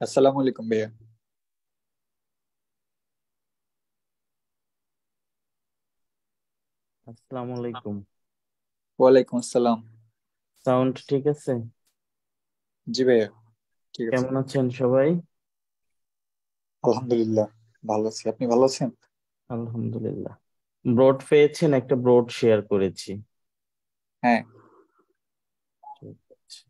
আসসালামু আলাইকুম ভাইয়া। আসসালামু আলাইকুম। ওয়ালাইকুম আসসালাম। সাউন্ড ঠিক আছে? জি ভাইয়া, ঠিক আছে। কেমন আছেন সবাই? আলহামদুলিল্লাহ, ভালো আছি। আপনি ভালো আছেন? আলহামদুলিল্লাহ। ব্রড পেয়েছেন, একটা ব্রড শেয়ার করেছি। হ্যাঁ। ঠিক আছে।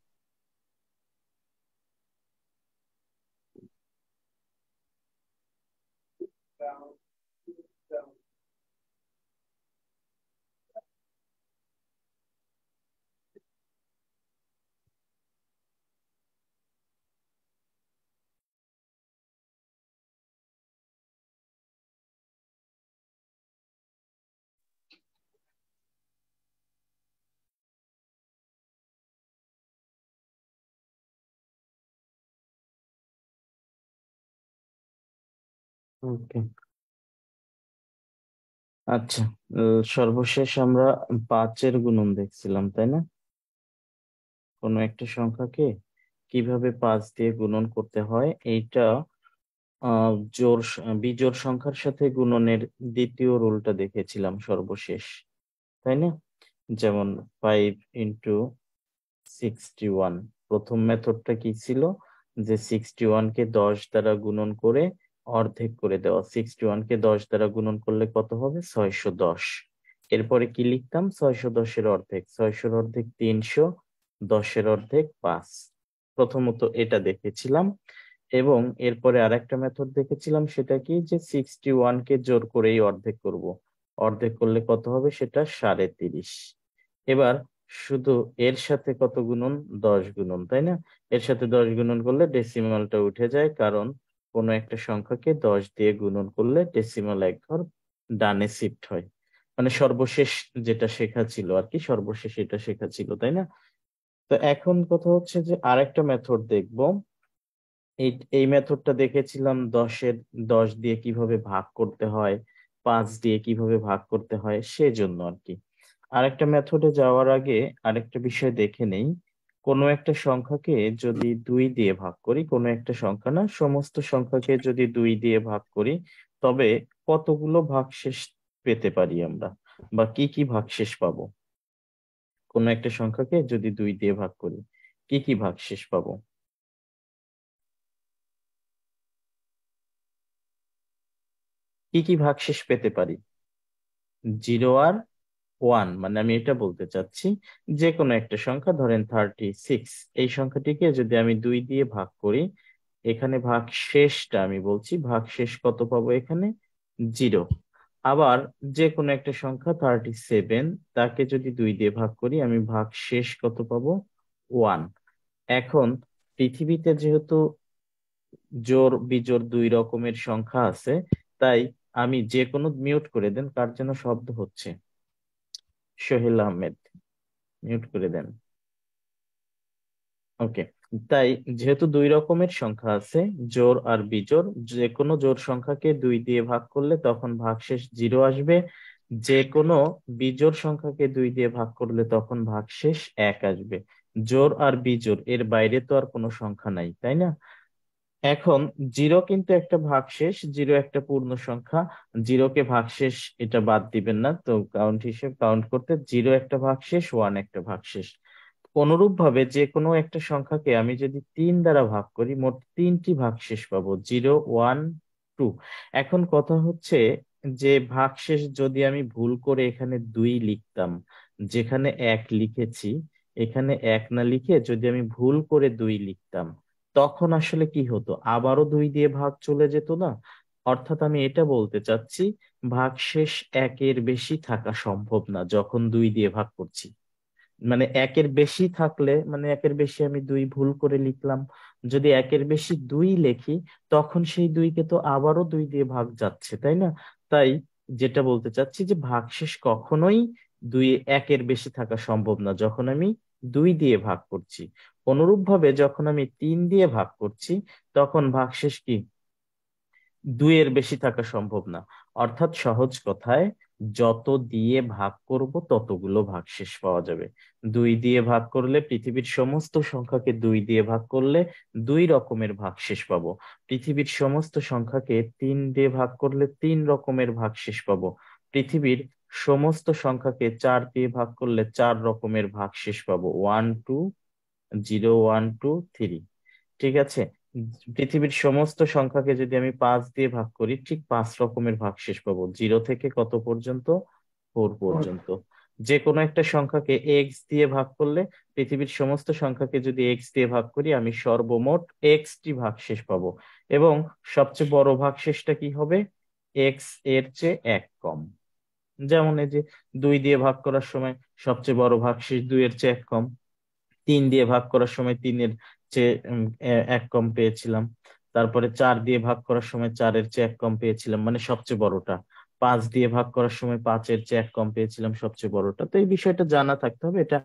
ওকে। আচ্ছা, সর্বশেষ আমরা 5-এর গুণন দেখছিলাম, তাই না? কোনো একটা সংখ্যাকে কিভাবে 5 দিয়ে গুণন করতে হয় এইটা বিজোড় সংখ্যার সাথে গুণনের দ্বিতীয় রুলটা দেখেছিলাম সর্বশেষ, তাই না? যেমন 5 × 61। প্রথম মেথডটা কি ছিল? যে 61 কে 10 দ্বারা গুণন করে অর্ধেক করে দেওয়া। 61 কে 10 দ্বারা গুণন করলে কত হবে? 610। এরপরে কি লিখতাম? 610-এর অর্ধেক, 600-এর অর্ধেক 300, 10-এর অর্ধেক 5। প্রথমত এটা দেখেছিলাম। এবং এরপরে আরেকটা মেথড দেখেছিলাম, সেটা কি? যে 61-কে জোর করেই অর্ধেক করব। অর্ধেক করলে কত হবে? সেটা 30.5। এবার শুধু এর সাথে কত গুণন? 10 গুণন, তাই না? এর সাথে 10 গুণন করলে ডেসিমালটা উঠে যায়, কারণ কোনো একটা সংখ্যাকে 10 দিয়ে গুণন করলে ডেসিমাল এক ঘর ডানে শিফট হয়। মানে সর্বশেষ যেটা শেখা ছিল আর কি, সর্বশেষ এটা শেখা ছিল, তাই না? তো এখন কথা হচ্ছে যে আরেকটা মেথড দেখবো। এই এই মেথডটা দেখেছিলাম 10 দিয়ে কিভাবে ভাগ করতে হয়, 5 দিয়ে কিভাবে ভাগ করতে হয়, সেজন্য আর কি। আরেকটা মেথডে যাওয়ার আগে আরেকটা বিষয় দেখে নেই। কোনো একটা সংখ্যাকে যদি 2 দিয়ে ভাগ করি, কোনো একটা সংখ্যা না, সমস্ত সংখ্যাকে যদি 2 দিয়ে ভাগ করি, তবে কতগুলো ভাগশেষ পেতে পারি আমরা, বা কি কি ভাগশেষ পাবো? কোনো একটা সংখ্যাকে যদি 2 দিয়ে ভাগ করি, কি কি ভাগশেষ পাবো? কি কি ভাগশেষ পেতে পারি? 0 আর 1, মানে আমি এটা বলতে চাচ্ছি, যে কোনো একটা সংখ্যা, ধরেন 36, এই সংখ্যাটিকে যদি আমি 2 দিয়ে ভাগ করি, এখানে ভাগ শেষটা আমি বলছি, ভাগ শেষ কত পাবো এখানে? 0। আবার যে কোনো একটা সংখ্যা 37, তাকে যদি 2 দিয়ে ভাগ করি, আমি ভাগ শেষ কত পাবো? 1। এখন পৃথিবীতে যেহেতু জোড় বিজোড় দুই রকমের সংখ্যা আছে, তাই আমি যে কোনো, মিউট করে দেন, কার যেন শব্দ হচ্ছে। সোহেল আহমেদ, মিউট করে দেন। ওকে। তাই যেহেতু দুই রকমের সংখ্যা আছে, জোড় আর বিজোড়, যে কোনো জোড় সংখ্যাকে 2 দিয়ে ভাগ করলে তখন ভাগশেষ 0 আসবে। যে কোনো বিজোড় সংখ্যাকে 2 দিয়ে ভাগ করলে তখন ভাগশেষ 1 আসবে। জোড় আর বিজোড় এর বাইরে তো আর কোনো সংখ্যা নাই, তাই না? এখন 0 কিন্তু একটা ভাগশেষ, 0 একটা পূর্ণ সংখ্যা। 0-কে ভাগশেষ এটা বাদ দিবেন না, তো কাউন্ট করতে 0 একটা ভাগশেষ, 1 একটা ভাগশেষ। অনুরূপ ভাবে যে কোনো একটা সংখ্যাকে আমি যদি 3 দ্বারা ভাগ করি, মোট 3টি ভাগশেষ পাবো, 0, 1, 2। এখন কথা হচ্ছে যে ভাগশেষ যদি আমি ভুল করে এখানে 2 লিখতাম, যেখানে 1 লিখেছি, এখানে 1 না লিখে যদি আমি ভুল করে 2 লিখতাম, তখন আসলে কি হতো? আবারও 2 দিয়ে ভাগ চলে যেত না? অর্থাৎ আমি এটা বলতে চাচ্ছি, ভাগশেষ 1-এর বেশি থাকা সম্ভব না যখন 2 দিয়ে ভাগ করছি। মানে 1-এর বেশি থাকলে, মানে 1-এর বেশি আমি 2 ভুল করে লিখলাম, যদি 1-এর বেশি 2 লিখি, তখন সেই 2-কে তো আবারও 2 দিয়ে ভাগ যাচ্ছে, তাই না? তাই যেটা বলতে চাচ্ছি যে ভাগশেষ কখনোই 1-এর বেশি থাকা সম্ভব না যখন আমি 2 দিয়ে ভাগ করছি। অনুরূপ ভাবে যখন আমি 3 দিয়ে ভাগ করছি, তখন ভাগশেষ কি 2-এর বেশি থাকা সম্ভব না। অর্থাৎ সহজ কথায়, যত দিয়ে ভাগ করব ততগুলো ভাগশেষ পাওয়া যাবে। 2 দিয়ে ভাগ করলে, পৃথিবীর সমস্ত সংখ্যাকে 2 দিয়ে ভাগ করলে 2 রকমের ভাগশেষ পাবো। পৃথিবীর সমস্ত সংখ্যাকে 3 দিয়ে ভাগ করলে 3 রকমের ভাগশেষ পাবো। পৃথিবীর সমস্ত সংখ্যাকে 4 দিয়ে ভাগ করলে 4 রকমের ভাগশেষ পাবো। 1 2 0 1 2 3। ঠিক আছে। পৃথিবীর সমস্ত সংখ্যাকে যদি আমি 5 দিয়ে ভাগ করি, ঠিক 5 রকমের ভাগশেষ পাবো। 0 থেকে কত পর্যন্ত? 4 পর্যন্ত। যে কোনো একটা সংখ্যাকে এক্স দিয়ে ভাগ করলে, পৃথিবীর সমস্ত সংখ্যাকে যদি এক্স দিয়ে ভাগ করি, আমি সর্বমোট এক্স টি ভাগশেষ পাবো। এবং সবচেয়ে বড় ভাগশেষটা কি হবে? এক্স এর চেয়ে 1 কম। যেমন এই যে 2 দিয়ে ভাগ করার সময় সবচেয়ে বড় ভাগশেষ 2 এর চেয়ে 1 কম। 3 দিয়ে ভাগ করার সময় 3-এর চেয়ে 1 কম পেয়েছিলাম। তারপরে 4 দিয়ে ভাগ করার সময় 4-এর চেয়ে 1 কম পেয়েছিলাম, মানে সবচেয়ে বড়টা। 5 দিয়ে ভাগ করার সময় 5-এর চেয়ে 1 কম পেয়েছিলাম, সবচেয়ে বড়টা। তো এই বিষয়টা জানা থাকতে হবে। এটা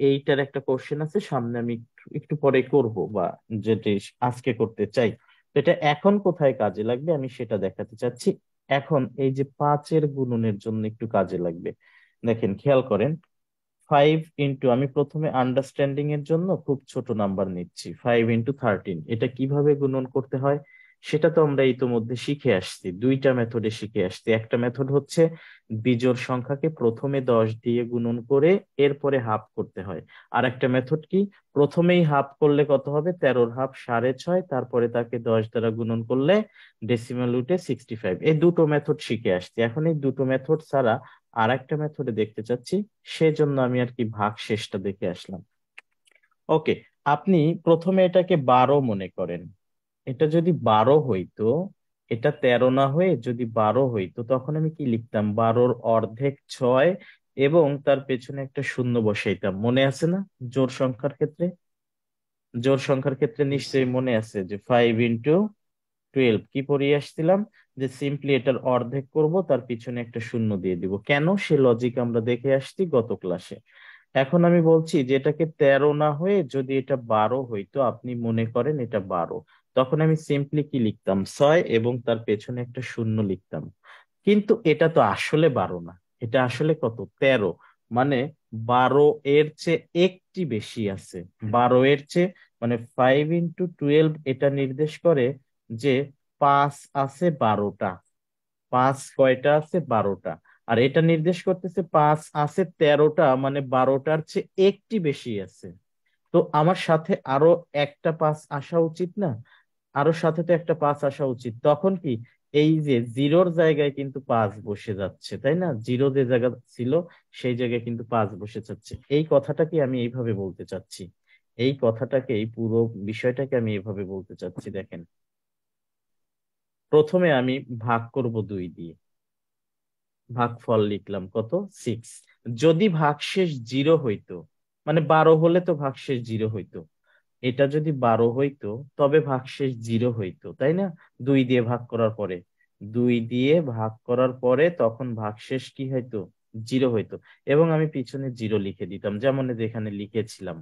এইটার একটা কোশ্চেন আছে সামনে, আমি একটু একটু পরে করব, বা যেটি আজকে করতে চাই। তো এটা এখন কোথায় কাজে লাগবে আমি সেটা দেখাতে চাচ্ছি। এখন এই যে 5-এর গুণনের জন্য একটু কাজে লাগবে। দেখেন, খেয়াল করেন। 5 ইন্টু, আমি প্রথমে আন্ডারস্ট্যান্ডিং এর জন্য খুব ছোট নাম্বার নিচ্ছি। 5 ইন্টু 13, এটা কিভাবে গুণন করতে হয় সেটা তো আমরা ইতোমধ্যে শিখে আসছি। 2টা মেথডে শিখে আসছি। একটা মেথড হচ্ছে বিজোড় সংখ্যাকে প্রথমে 10 দিয়ে গুণন করে এরপরে হাফ করতে হয়। আর একটা মেথড কি, প্রথমেই হাফ করলে কত হবে? 13-র হাফ 6.5, তারপরে তাকে 10 দ্বারা গুণন করলে ডেসিমাল রুটে 65। এই দুটো মেথড শিখে আসছি। এখন এই দুটো মেথড ছাড়া আর একটা মেথডে দেখতে চাচ্ছি, সেজন্য আমি আর কি ভাগ শেষটা দেখে আসলাম। ওকে, আপনি প্রথমে এটাকে 12 মনে করেন। এটা যদি 12 হইতো, এটা 13 না হয়ে যদি 12 হইতো, তখন আমি কি লিখতাম? 12-র অর্ধেক 6, এবং তার পেছনে একটা শূন্য বসাইতাম। মনে আছে না? জোড় সংখ্যার ক্ষেত্রে, জোড় সংখ্যার ক্ষেত্রে নিশ্চয়ই মনে আছে যে 5 ইন্টু 12 কি পড়িয়ে আসছিলাম, যে সিম্পলি এটার অর্ধেক করব, তার পিছনে একটা শূন্য দিয়ে দিব। কেন? সে লজিক আমরা দেখে আসছি গত ক্লাসে। এখন আমি বলছি যে এটাকে 13 না হয়ে যদি এটা 12 হইতো, আপনি মনে করেন এটা 12, তখন আমি সিম্পলি কি লিখতাম? 6 এবং তার পেছনে একটা শূন্য লিখতাম। কিন্তু এটা তো আসলে 12 না, এটা আসলে কত? 13। মানে 12 এর চেয়ে একটি বেশি আছে। 12 এর চেয়ে, মানে 5 ইন্টু 12 এটা নির্দেশ করে যে 5 আছে 12টা। 5 কয়টা আছে? 12টা। আর এটা নির্দেশ করতেছে 5 আছে 13টা, মানে 12টার চেয়ে একটি বেশি আছে। তো আমার সাথে আরো একটা 5 আসা উচিত না? আরো সাথে তো একটা 5 আসা উচিত। তখন কি, এই যে জিরোর জায়গায় কিন্তু 5 বসে যাচ্ছে, তাই না? জিরো যে জায়গা ছিল সেই জায়গায় কিন্তু 5 বসে যাচ্ছে। এই কথাটাকে আমি এইভাবে বলতে চাচ্ছি। এই কথাটাকে, এই পুরো বিষয়টাকে আমি এইভাবে বলতে চাচ্ছি। দেখেন, প্রথমে আমি ভাগ করব 2 দিয়ে। ভাগফল লিখলাম কত? 6। যদি ভাগশেষ 0 হইতো, মানে 12 হলে তো ভাগশেষ 0 হইতো। এটা যদি 12 হইতো তবে ভাগশেষ 0 হইতো, তাই না? 2 দিয়ে ভাগ করার পরে, 2 দিয়ে ভাগ করার পরে তখন ভাগশেষ কি হইতো? 0 হইতো। এবং আমি পিছনে 0 লিখে দিতাম, যেমন এই যে এখানে লিখেছিলাম।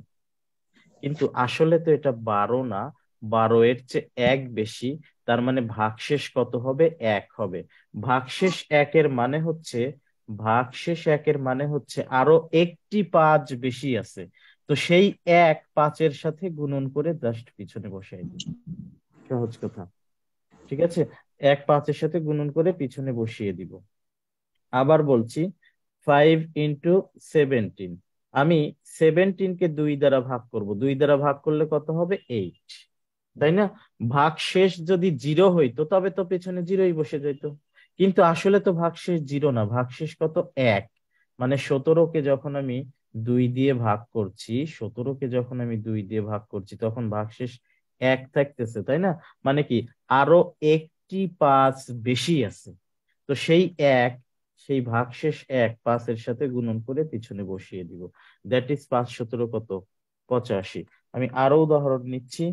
কিন্তু আসলে তো এটা 12 না, 12 এর চেয়ে 1 বেশি। তার মানে ভাগশেষ কত হবে? 1 হবে। ভাগশেষ 1 এর মানে হচ্ছে, ভাগশেষ 1 এর মানে হচ্ছে আরো একটি 5 বেশি আছে। তো সেই 1 5-এর সাথে গুণন করে জাস্ট পিছনে বসাই দিই। সহজ কথা। ঠিক আছে। 1 5-এর সাথে গুণন করে পিছনে বসিয়ে দিব। আবার বলছি, 5 ইন্টু 17, আমি 17-কে 2 দ্বারা ভাগ করব। 2 দ্বারা ভাগ করলে কত হবে? 8, তাই না? ভাগশেষ যদি 0 হইতো তবে তো পেছনে 0ই বসে যেত। কিন্তু আসলে তো ভাগশেষ 0 না, ভাগশেষ কত? 1। মানে 17-কে যখন আমি 2 দিয়ে ভাগ করছি, 17-কে যখন আমি 2 দিয়ে ভাগ করছি, তখন ভাগশেষ 1 থাকতেছে, তাই না? মানে কি, আরো একটি 5 বেশি আছে। তো সেই 1, সেই ভাগশেষ 1 5-এর সাথে গুণন করে পিছনে বসিয়ে দিব। দ্যাট ইজ 5 17 কত? 85। আমি আরো উদাহরণ নিচ্ছি।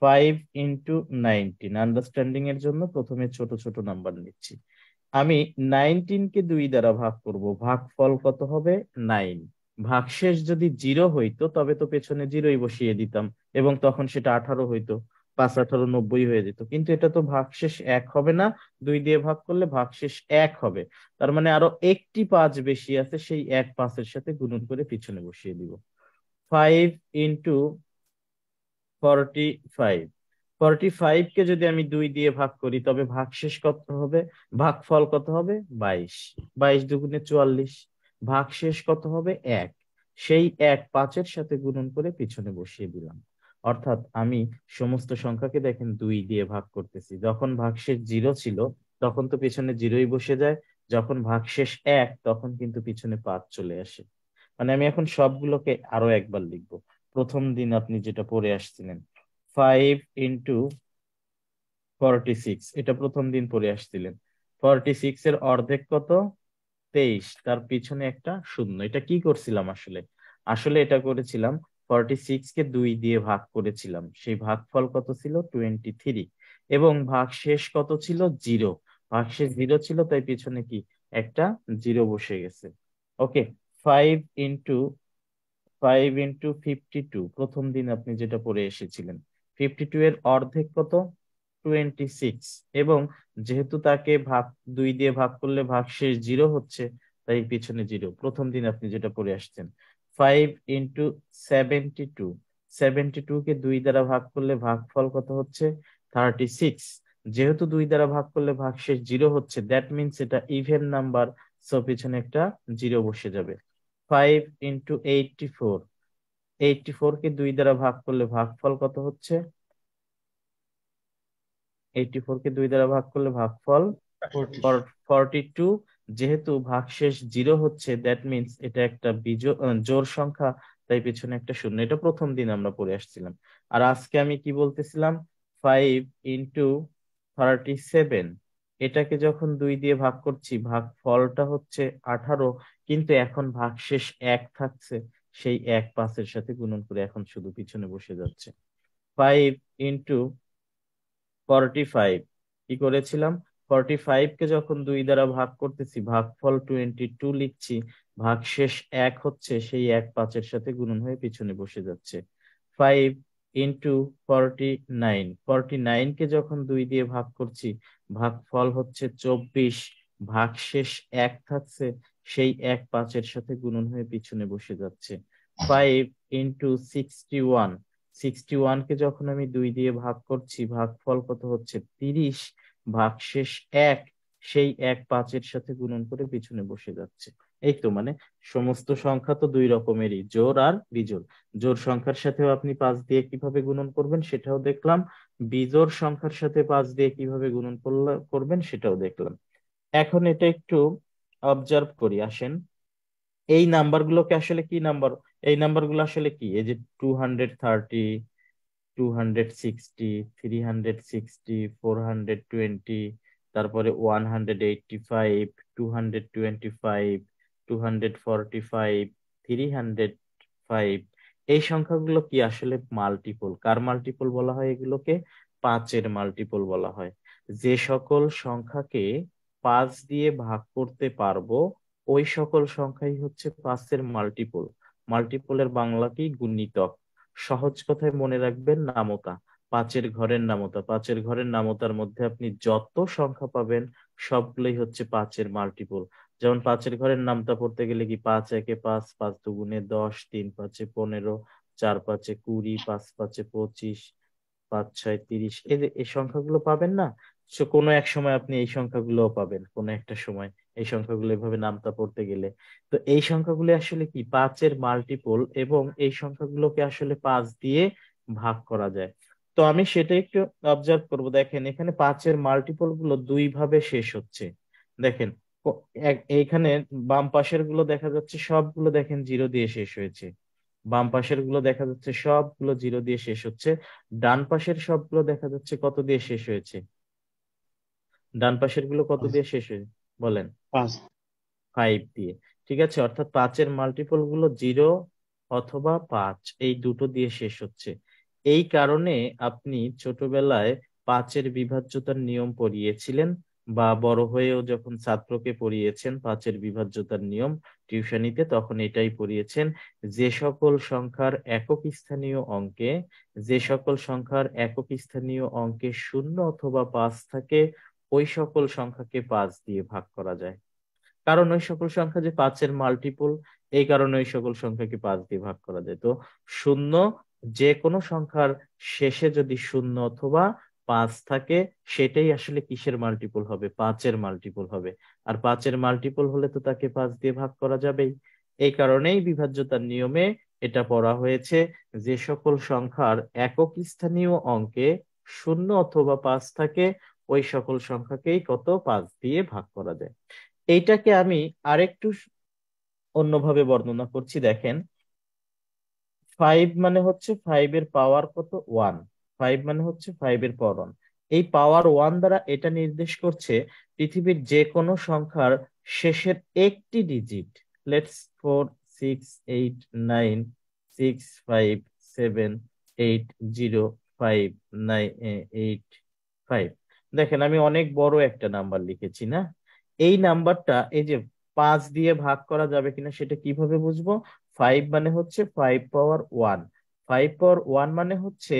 5 ইন্টু 19, আন্ডারস্ট্যান্ডিং এর জন্য প্রথমে ছোট ছোট নাম্বার নিচ্ছি। আমি 19-কে 2 দ্বারা ভাগ করব, ভাগফল কত হবে? 9। ভাগশেষ যদি 0 হইতো তবে তো পেছনে 0ই বসিয়ে দিতাম, এবং তখন সেটা 18 হইতো। 5×18 = 90 হয়ে যেত, কিন্তু এটা তো ভাগশেষ 1 হবে না, 2 দিয়ে ভাগ করলে ভাগশেষ 1 হবে। তার মানে আরো একটি 5 বেশি আছে, সেই 1 5-এর সাথে গুণন করে পিছনে বসিয়ে দিব। 5 × 45, 45 কে যদি আমি 2 দিয়ে ভাগ করি তবে ভাগশেষ কত হবে, ভাগফল কত হবে? 22। 22×2 = 44। ভাগশেষ কত হবে? 1। সেই 1 5-এর সাথে গুণন করে পিছনে বসিয়ে দিলাম। অর্থাৎ আমি সমস্ত সংখ্যাকে দেখেন 2 দিয়ে ভাগ করতেছি। যখন ভাগশেষ 0 ছিল তখন তো পিছনে 0ই বসে যায়, যখন ভাগশেষ 1 তখন কিন্তু পিছনে 5 চলে আসে। মানে আমি এখন সবগুলোকে আরো একবার লিখবো। প্রথম দিন আপনি যেটা পড়ে আসছিলেন, 5 × 46, এটা প্রথম দিন পড়ে আসছিলেন। 46-এর অর্ধেক কত? 23, তার পিছনে একটা শূন্য। এটা কি করছিলাম আসলে? আসলে এটা করেছিলাম 46-কে 2 দিয়ে ভাগ করেছিলাম, সেই ভাগফল কত ছিল? 23। এবং ভাগশেষ কত ছিল? 0। ভাগশেষ 0 ছিল, তাই পিছনে কি একটা 0 বসে গেছে। ওকে। 5 × 52, প্রথম দিন আপনি যেটা পড়ে এসেছিলেন। 52 এর অর্ধেক কত? 26। এবং যেহেতু তাকে 2 দিয়ে ভাগ করলে ভাগশেষ 0 হচ্ছে, তাই পিছনে 0। প্রথম দিন আপনি যেটা পড়ে আসছেন। 5 × 72, 72 কে 2 দ্বারা ভাগ করলে ভাগফল কত হচ্ছে? 36। যেহেতু 2 দ্বারা ভাগ করলে ভাগশেষ 0 হচ্ছে, দ্যাট মিনস এটা ইভেন নাম্বার, সো পিছনে একটা 0 বসে যাবে। 5 × 84, 84 কে 2 দ্বারা ভাগ করলে ভাগফল কত হচ্ছে? 84 কে 2 দ্বারা ভাগ করলে ভাগফল 42। যেহেতু ভাগশেষ 0 হচ্ছে, দ্যাট মিনস এটা একটা জোড় সংখ্যা, তাই পেছনে একটা শূন্য। এটা প্রথম দিন আমরা পড়ে আসছিলাম। আর আজকে আমি কি বলতেছিলাম? 5 × 37, এটাকে যখন 2 দিয়ে ভাগ করছি ভাগফলটা হচ্ছে 18, কিন্তু এখন ভাগশেষ 1 থাকছে, সেই 1 5-এর সাথে গুণন করে এখন শুধু পিছনে বসে যাচ্ছে। 5 × 45, কি করেছিলাম? 45-কে যখন 2 দ্বারা ভাগ করতেছি ভাগফল 22 লিখছি, ভাগশেষ 1 হচ্ছে, সেই 1 5-এর সাথে গুণন হয়ে পিছনে বসে যাচ্ছে। 5 × 49, 49-কে যখন 2 দিয়ে ভাগ করছি ভাগফল হচ্ছে 24, ভাগশেষ 1 থাকছে, সেই 1 5-এর সাথে গুণন হয়ে পিছনে বসে যাচ্ছে। 5 × 61, 61-কে যখন আমি 2 দিয়ে ভাগ করছি ভাগফল কত হচ্ছে? 30, ভাগশেষ 1, সেই 1 5-এর সাথে গুণন করে পিছনে বসে যাচ্ছে। এই তো মানে সমস্ত সংখ্যা তো 2 রকমেরই, জোড় আর বিজোড়। জোড় সংখ্যার সাথেও আপনি 5 দিয়ে কিভাবে গুণন করবেন সেটাও দেখলাম, বিজোড় সংখ্যার সাথে 5 দিয়ে কিভাবে গুণন করবেন সেটাও দেখলাম। এখন এটা একটু অবজার্ভ করি, আসেন। এই নাম্বারগুলোকে আসলে কি নাম্বার? এই নাম্বারগুলো আসলে কি? এই যে 230, 260, 360, 420, তারপরে 185, 225, 245, 305, এই সংখ্যাগুলো কি আসলে মাল্টিপল? কার মাল্টিপল বলা হয় এগুলোকে? 5-এর মাল্টিপল বলা হয়। যে সকল সংখ্যাকে 5 দিয়ে ভাগ করতে পারবো ওই সকল সংখ্যাই হচ্ছে 5-এর মাল্টিপল। মাল্টিপলের বাংলা কি? গুণিতক। সহজ কথায় মনে রাখবেন নামতা, 5-এর ঘরের নামতা। 5-এর ঘরের নামতার মধ্যে আপনি যত সংখ্যা পাবেন সবগুলোই হচ্ছে 5-এর মাল্টিপল। যেমন 5-এর ঘরের নামতা পড়তে গেলে কি? 5 একে 5, 5 দুগুণে 10, 3 5-এ 15, 4 5-এ 20, 5 5-এ 25, 5 6 30, এই যে এই সংখ্যাগুলো পাবেন না? কোনো এক সময় আপনি এই সংখ্যাগুলোও পাবেন, কোনো একটা সময় এই সংখ্যাগুলো এভাবে নামতা পড়তে গেলে। তো এই সংখ্যাগুলো আসলে কি? 5-এর মাল্টিপল, এবং এই সংখ্যাগুলোকে আসলে 5 দিয়ে ভাগ করা যায়। তো আমি সেটা একটু অবজার্ভ করব। দেখেন এখানে 5-এর মাল্টিপল গুলো 2 ভাবে শেষ হচ্ছে। দেখেন এইখানে বাম পাশের গুলো দেখা যাচ্ছে সবগুলো দেখেন 0 দিয়ে শেষ হয়েছে। বাম পাশের গুলো দেখা যাচ্ছে সবগুলো 0 দিয়ে শেষ হচ্ছে। ডান পাশের সবগুলো দেখা যাচ্ছে কত দিয়ে শেষ হয়েছে? ডান পাশের গুলো কত দিয়ে শেষ হয়েছে বলেন? 5 দিয়ে। ঠিক আছে, অর্থাৎ 5-এর মাল্টিপল গুলো 0 অথবা 5, এই দুটো দিয়ে শেষ হচ্ছে। এই কারণে আপনি ছোটবেলায় 5-এর বিভাজ্যতার নিয়ম পড়িয়েছিলেন। বা বড় হয়েও যখন ছাত্রকে পড়িয়েছেন পাঁচের বিভাজ্যতার নিয়ম টিউশনিতে, তখন এটাই পড়িয়েছেন, যে সকল সংখ্যার একক স্থানীয় অঙ্কে শূন্য অথবা পাঁচ থাকে ওই সকল সংখ্যাকে পাঁচ দিয়ে ভাগ করা যায়। কারণ ওই সকল সংখ্যা যে পাঁচের মাল্টিপল, এই কারণে ওই সকল সংখ্যাকে পাঁচ দিয়ে ভাগ করা যায়। তো শূন্য, যে কোনো সংখ্যার শেষে যদি শূন্য অথবা পাঁচ থাকে, সেটাই আসলে কিসের মাল্টিপল হবে? পাঁচের মাল্টিপল হবে। আর পাঁচের মাল্টিপল হলে তো তাকে পাঁচ দিয়ে ভাগ করা যাবেই। এই কারণেই বিভাজ্যতার নিয়মে এটা পড়া হয়েছে, যে সকল সংখ্যার একক স্থানীয় অঙ্কে শূন্য অথবা পাঁচ থাকে ওই সকল সংখ্যাকেই কত পাঁচ দিয়ে ভাগ করা যায়। এইটাকে আমি আরেকটু অন্যভাবে বর্ণনা করছি, দেখেন। ফাইভ মানে হচ্ছে ফাইভের পাওয়ার কত? ওয়ান। ফাইভ মানে হচ্ছে ফাইভের পাওয়ার ওয়ান। এই পাওয়ার ওয়ান দ্বারা এটা নির্দেশ করছে পৃথিবীর যে কোনো সংখ্যার শেষের একটি ডিজিট, লেটস 4 6 8 9 6 5 7 8 0 5 9 8 5। দেখেন আমি অনেক বড় একটা নাম্বার লিখেছি না? এই নাম্বারটা এই যে পাঁচ দিয়ে ভাগ করা যাবে কিনা সেটা কিভাবে বুঝবো? ফাইভ মানে হচ্ছে five power one. Five power one মানে হচ্ছে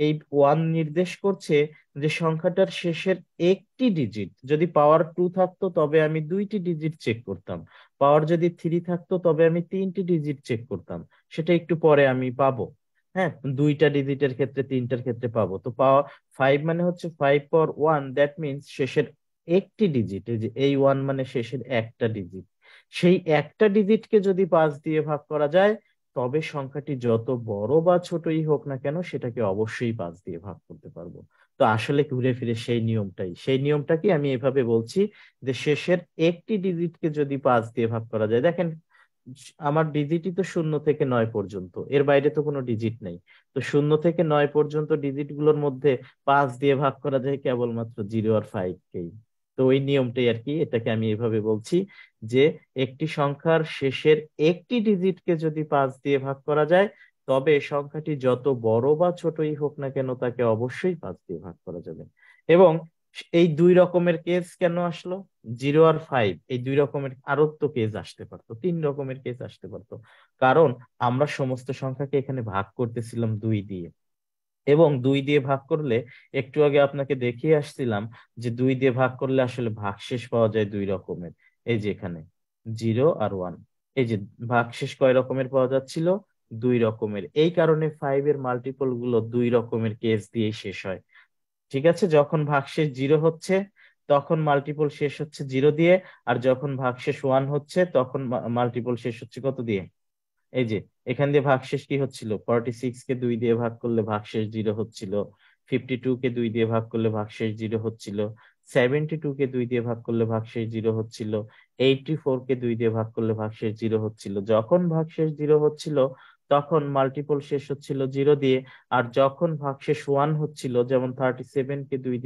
এই ওয়ান নির্দেশ করছে যে সংখ্যাটার শেষের একটি ডিজিট, যদি পাওয়ার টু থাকতো তবে আমি দুইটি ডিজিট চেক করতাম, পাওয়ার যদি থ্রি থাকতো তবে আমি তিনটি ডিজিট চেক করতাম। সেটা একটু পরে আমি পাবো। হ্যাঁ, দুইটা ডিজিটের ক্ষেত্রে, তিনটার ক্ষেত্রে পাবো। তো পাওয়ার ফাইভ মানে হচ্ছে five power one, that means শেষের একটি ডিজিট, এই যে এই ওয়ান মানে শেষের একটা ডিজিট। সেই একটা ডিজিটকে যদি পাঁচ দিয়ে ভাগ করা যায়, তবে সংখ্যাটি যত বড় বা ছোটই হোক না কেন সেটাকে অবশ্যই পাঁচ দিয়ে ভাগ করতে পারবো। তো আসলে ঘুরে ফিরে সেই নিয়মটাকে আমি এভাবে বলছি, যে শেষের একটি ডিজিটকে যদি পাঁচ দিয়ে ভাগ করা যায়। দেখেন আমার ডিজিটই তো শূন্য থেকে নয় পর্যন্ত, এর বাইরে তো কোনো ডিজিট নেই। তো শূন্য থেকে নয় পর্যন্ত ডিজিট গুলোর মধ্যে পাঁচ দিয়ে ভাগ করা যায় কেবলমাত্র জিরো আর ফাইভ কেই। তো ওই নিয়মটাই আর কি, এটাকে আমি এভাবে বলছি, যে একটি সংখ্যার শেষের একটি ডিজিটকে যদি পাঁচ দিয়ে ভাগ করা যায়, তবে সংখ্যাটি যত বড় বা ছোটই হোক না কেন তাকে অবশ্যই পাঁচ দিয়ে ভাগ করা যাবে। এবং এই দুই রকমের কেস কেন আসলো? জিরো আর ফাইভ, এই দুই রকমের আরো তো কেস আসতে পারতো, তিন রকমের কেস আসতে পারতো। কারণ আমরা সমস্ত সংখ্যাকে এখানে ভাগ করতেছিলাম দুই দিয়ে, এবং দুই দিয়ে ভাগ করলে, একটু আগে আপনাকে দেখিয়ে আসছিলাম যে দুই দিয়ে ভাগ করলে আসলে ভাগশেষ পাওয়া যায় দুই রকমের। এই যে এখানে জিরো আর ওয়ান, এই যে ভাগশেষ কয় রকমের পাওয়া যাচ্ছিল? দুই রকমের। এই কারণে ফাইভ এর মাল্টিপল গুলো দুই রকমের কেস দিয়ে শেষ হয়। ঠিক আছে, যখন ভাগশেষ জিরো হচ্ছে তখন মাল্টিপল শেষ হচ্ছে জিরো দিয়ে, আর যখন ভাগশেষ ওয়ান হচ্ছে তখন মাল্টিপল শেষ হচ্ছে কত দিয়ে? এই যে এখান দিয়ে ভাগশেষ কি হচ্ছিল? 46 কে দুই দিয়ে ভাগ করলে ভাগশেষ জিরো হচ্ছিল, 52 কে দুই দিয়ে ভাগ করলে ভাগশেষ জিরো হচ্ছিল, 72 কে দুই দিয়ে ভাগ করলে ভাগশেষ জিরো হচ্ছিল, 84 কে দুই দিয়ে ভাগ করলে ভাগশেষ জিরো হচ্ছিল। যখন ভাগশেষ জিরো হচ্ছিল তখন মাল্টিপল শেষ হচ্ছিল জিরো দিয়ে। আর যখন ভাগশেষ ওয়ান হচ্ছিল, যেমন 37 কে দুই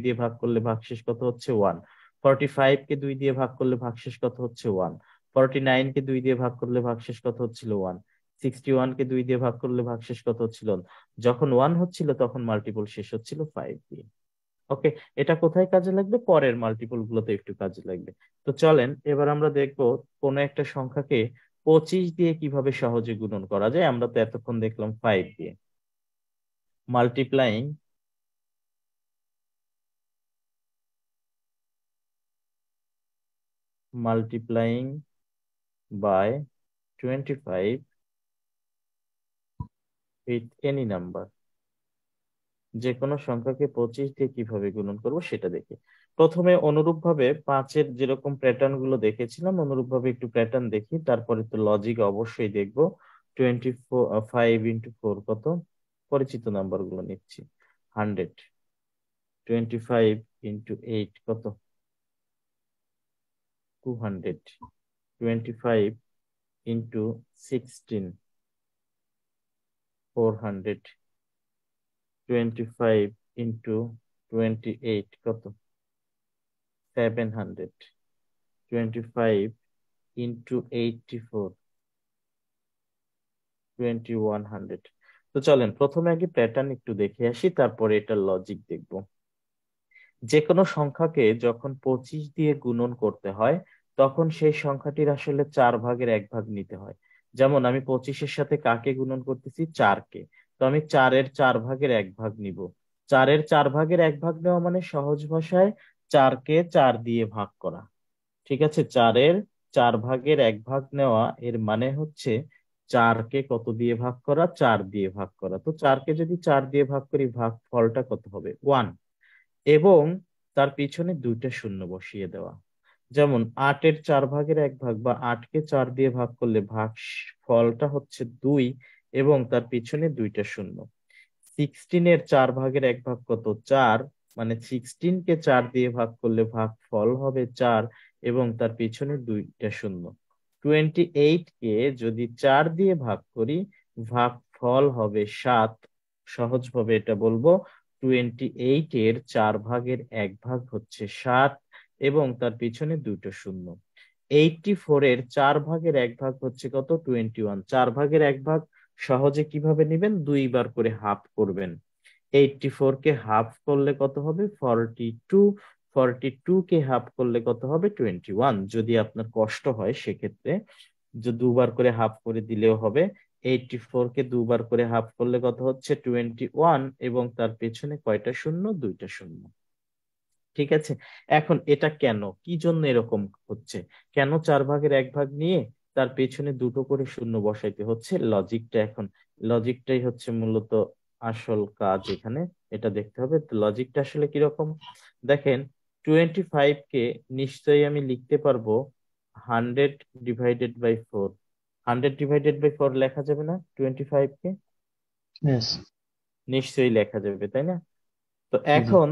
দিয়ে ভাগ করলে ভাগশেষ কত হচ্ছে? ওয়ান। 45 কে দুই দিয়ে ভাগ করলে ভাগশেষ কত হচ্ছে? ওয়ান। 49 কে দুই দিয়ে ভাগ করলে ভাগশেষ কত হচ্ছিল? ওয়ান। 61 কে দুই দিয়ে ভাগ করলে ভাগশেষ কত হচ্ছিল? যখন ওয়ান হচ্ছিল তখন মাল্টিপল শেষ হচ্ছিল ফাইভ দিয়ে। ওকে, এটা কোথায় কাজে লাগবে? পরের মাল্টিপল গুলোতে একটু কাজে লাগবে। তো চলেন এবার আমরা দেখবো কোন একটা সংখ্যাকে 25 দিয়ে কিভাবে সহজে গুণন করা যায়। আমরা তো এতক্ষণ দেখলাম ফাইভ দিয়ে। Multiplying multiplying by 25 with any number, যে কোনো সংখ্যাকে 25 দিয়ে কিভাবে গুণন করব সেটা দেখি। প্রথমে অনুরূপ ভাবে পাঁচের যেরকম প্যাটার্ন গুলো দেখেছিলাম অনুরূপ ভাবে একটু প্যাটার্ন দেখি, তারপরে তো লজিক অবশ্যই দেখবো। 5 × 4 কত? পরিচিত নাম্বার গুলো নিচ্ছি। 100। 25 × 8 কত? 200। 25 × 16 400। 25 × 28 কত? 700। 25 × 84 2100। তো চলেন প্রথমে আগে প্যাটার্ন একটু দেখে আসি, তারপরে এটার লজিক দেখবো। যে কোনো সংখ্যাকে যখন 25 দিয়ে গুণন করতে হয় তখন সেই সংখ্যাটির আসলে 4/1 নিতে হয়। যেমন আমি 25-এর সাথে কাকে গুণন করতেছি? 4-কে। তো আমি 4-এর 4/1 নিব। 4-এর 4/1 নেওয়া মানে সহজ ভাষায় 4-কে 4 দিয়ে ভাগ করা। ঠিক আছে, 4-এর 4/1 নেওয়া এর মানে হচ্ছে 4-কে কত দিয়ে ভাগ করা? 4 দিয়ে ভাগ করা। তো 4-কে যদি 4 দিয়ে ভাগ করি, ভাগ ফলটা কত হবে? 1। এবং তার পিছনে দুইটা শূন্য বসিয়ে দেওয়া। যেমন 8-এর 4/1 বা 8-কে 4 দিয়ে ভাগ করলে ফলটা হচ্ছে 2 এবং তার পিছনে দুইটা শূন্য। 16-এর 4/1 কত? 4। মানে 16-কে 4 দিয়ে ভাগ করলে ভাগ ফল হবে 4 এবং তার পিছনে দুইটা শূন্য। 28-কে যদি 4 দিয়ে ভাগ করি, ভাগ ফল হবে 7। সহজভাবে এটা বলবো, 28-এর 4/1 হচ্ছে 7 এবং তার পিছনে দুটো শূন্য। 84-এর 4/1 হচ্ছে কত? 21। 4/1 সহজে কিভাবে নিবেন? 2 বার করে হাফ করবেন। 84-কে হাফ করলে কত হবে? 42। 42-কে হাফ করলে কত হবে? 21। যদি আপনার কষ্ট হয় সেক্ষেত্রে যে 2 বার করে হাফ করে দিলেও হবে। 84-কে 2 বার করে হাফ করলে কত হচ্ছে? 21 এবং তার পেছনে কয়টা শূন্য? দুইটা শূন্য। ঠিক আছে, এখন এটা কেন, কি জন্য এরকম হচ্ছে? কেন 4/1 নিয়ে তার পেছনে দুটো করে শূন্য বসাইতে হচ্ছে? লজিকটা এখন, লজিকটাই হচ্ছে মূলত আসল কাজ এখানে। এটা দেখতে হবে তো লজিকটা আসলে কিরকম। দেখেন, 25-কে নিশ্চয়ই আমি লিখতে পারবো 100/4। 100/4 লেখা যাবে না 25-কে? ইয়েস। নিশ্চয়ই লেখা যাবে, তাই না? তো জি। এখন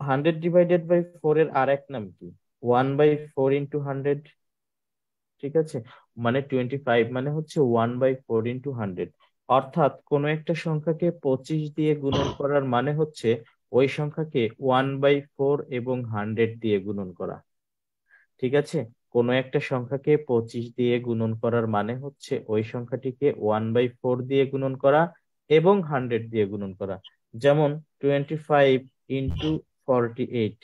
100/4 এর আর এক নাম কি? 1/4 × 100। ঠিক আছে, মানে 25 মানে হচ্ছে 1/4 × 100। অর্থাৎ কোন একটা সংখ্যাকে 25 দিয়ে গুণন করার মানে হচ্ছে ওই সংখ্যাকে 1/4 এবং 100 দিয়ে গুণন করা। ঠিক আছে, কোন একটা সংখ্যাকে 25 দিয়ে গুণন করার মানে হচ্ছে ওই সংখ্যাটিকে 1/4 দিয়ে গুণন করা এবং 100 দিয়ে গুণন করা। যেমন 25 × 48।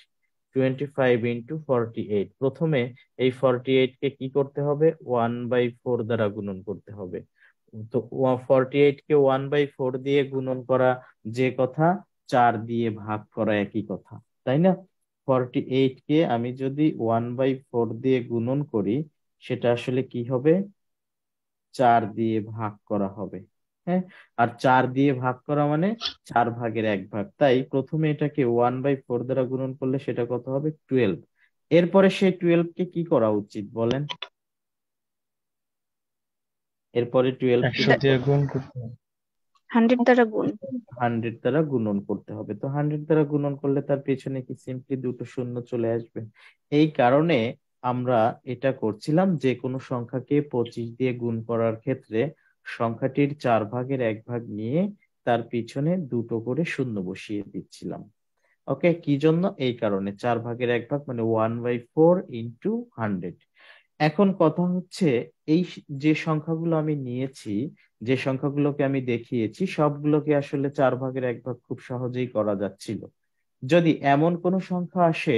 25 × 48, প্রথমে এই 48-কে কি করতে হবে? 1/4 দ্বারা গুণন করতে হবে। তো 48-কে 1/4 দিয়ে গুণন করা যে কথা, 4 দিয়ে ভাগ করা একই কথা, তাই না? 48-কে আমি যদি 1/4 দিয়ে গুণন করি, সেটা আসলে কি হবে? 4 দিয়ে ভাগ করা হবে। হ্যাঁ, আর 4 দিয়ে ভাগ করা মানে 4/1। তাই প্রথমে এটাকে 1/4 দ্বারা গুণন করলে সেটা কত হবে? 12। এরপরে সেই 12-কে কি করা উচিত বলেন? এরপরে 12-কে 100 কি দিয়ে করা? গুণ করতে হবে। 100 দ্বারা গুণ। 100 দ্বারা গুণন করতে হবে। তো 100 দ্বারা গুণন করলে তার পেছনে কি সিম্পলি দুটো শূন্য চলে আসবে? এই কারণে আমরা এটা করছিলাম, যে কোনো সংখ্যাকে 25 দিয়ে গুণ করার ক্ষেত্রে সংখ্যাটির 4/1 নিয়ে তার পিছনে দুটো করে শূন্য বসিয়ে দিচ্ছিলাম। ওকে, কি জন্য? এই কারণে 4/1 মানে 1/4 × 100। এখন কথা হচ্ছে, এই যে সংখ্যাগুলো আমি নিয়েছি, যে সংখ্যাগুলোকে আমি দেখিয়েছি, সবগুলোকে আসলে 4/1 খুব সহজেই করা যাচ্ছিল। যদি এমন কোন সংখ্যা আসে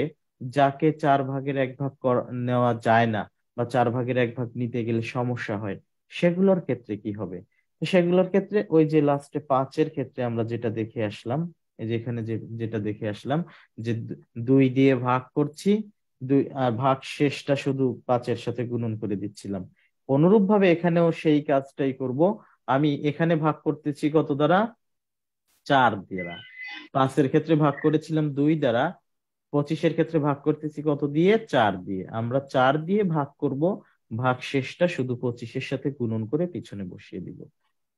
যাকে 4/1 নেওয়া যায় না, বা 4/1 নিতে গেলে সমস্যা হয়, সেগুলোর ক্ষেত্রে কি হবে? তো সেগুলোর ক্ষেত্রে ওই যে লাস্টে 5-এর ক্ষেত্রে আমরা যেটা দেখে আসলাম, এই যে এখানে যেটা দেখে আসলাম, যে 2 দিয়ে ভাগ করছি, দুই আর ভাগ শেষটা শুধু 5-এর সাথে গুণন করে দিচ্ছিলাম। অনুরূপ ভাবে এখানেও সেই কাজটাই করব। আমি এখানে ভাগ করতেছি কত দ্বারা? 4 দ্বারা। 5-এর ক্ষেত্রে ভাগ করেছিলাম 2 দ্বারা, 25-এর ক্ষেত্রে ভাগ করতেছি কত দিয়ে? 4 দিয়ে। আমরা 4 দিয়ে ভাগ করব, ভাগ শেষটা শুধু 25-এর সাথে গুণন করে পিছনে বসিয়ে দিব।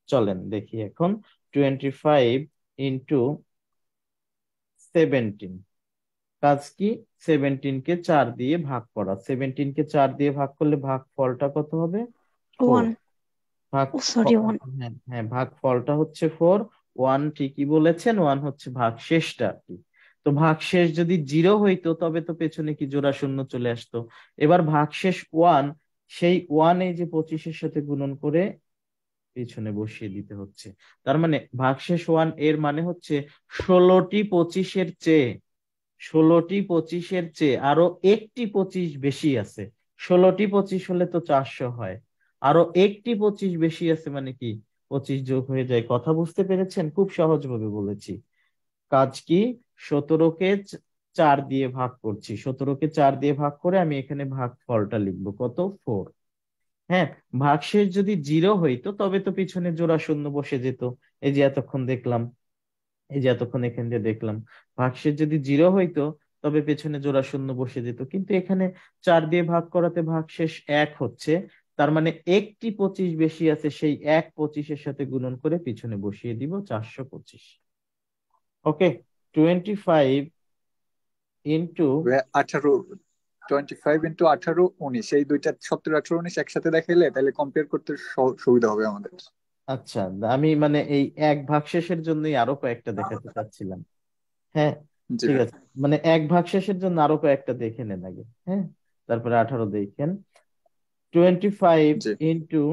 চলেন দেখি এখন। 25 × 17। কাজ কি? 17-কে 4 দিয়ে ভাগ করা। 17-কে 4 দিয়ে ভাগ করলে ভাগ ফলটা কত হবে? 4। 1। ভাগ ও সরি, 1। হ্যাঁ হ্যাঁ, ভাগ ফলটা হচ্ছে 4। 1 ঠিকই বলেছেন, 1 হচ্ছে ভাগ শেষটা আর কি। তো ভাগ শেষ যদি 0 হইতো তবে তো পেছনে কি জোড়া শূন্য চলে আসতো। এবার ভাগ শেষ 1, সেই 1 এই যে 25-এর সাথে গুণন করে পিছনে বসিয়ে দিতে হচ্ছে। তার মানে ভাগশেষ 1 এর মানে হচ্ছে 16টি 25-এর চেয়ে ষোলোটি পঁচিশের চেয়ে আরো একটি পঁচিশ বেশি আছে। 16টি পঁচিশ হলে তো 400 হয়, আরো একটি পঁচিশ বেশি আছে মানে কি 25 যোগ হয়ে যায়। কথা বুঝতে পেরেছেন? খুব সহজভাবে বলেছি। কাজ কি? 17কে 4 দিয়ে ভাগ করছি, 17কে 4 দিয়ে ভাগ করে আমি এখানে ভাগফলটা লিখবো কত, 4। হ্যাঁ, ভাগশেষ যদি 0 হইতো তবে তো পিছনে জোড়া শূন্য বসে যেত। এই যে এতক্ষণ দেখলাম, এই যে এতক্ষণ এখান দিয়ে দেখলাম, ভাগশেষ যদি 0 হইতো তবে পেছনে জোড়া শূন্য বসে যেত, কিন্তু এখানে 4 দিয়ে ভাগ করাতে ভাগশেষ 1 হচ্ছে। তার মানে একটি পঁচিশ বেশি আছে, সেই এক পঁচিশের সাথে গুণন করে পিছনে বসিয়ে দিব 425। ওকে, 25 ইন্টু, 18, 25 × 18 19, এই দুইটা 17 18 19 একসাথে দেখাইলে তাহলে কম্পেয়ার করতে সুবিধা হবে আমাদের। আচ্ছা, আমি মানে এই এক ভাগশেষের জন্যই আরো কয়েকটা দেখাতে চাচ্ছিলাম। হ্যাঁ, জি ঠিক ভাই। আছে, মানে এক ভাগশেষের জন্য আরো কয়েকটা দেখে নেন আগে। হ্যাঁ, তারপরে 18 দেখেন। 25 জি ইন্টু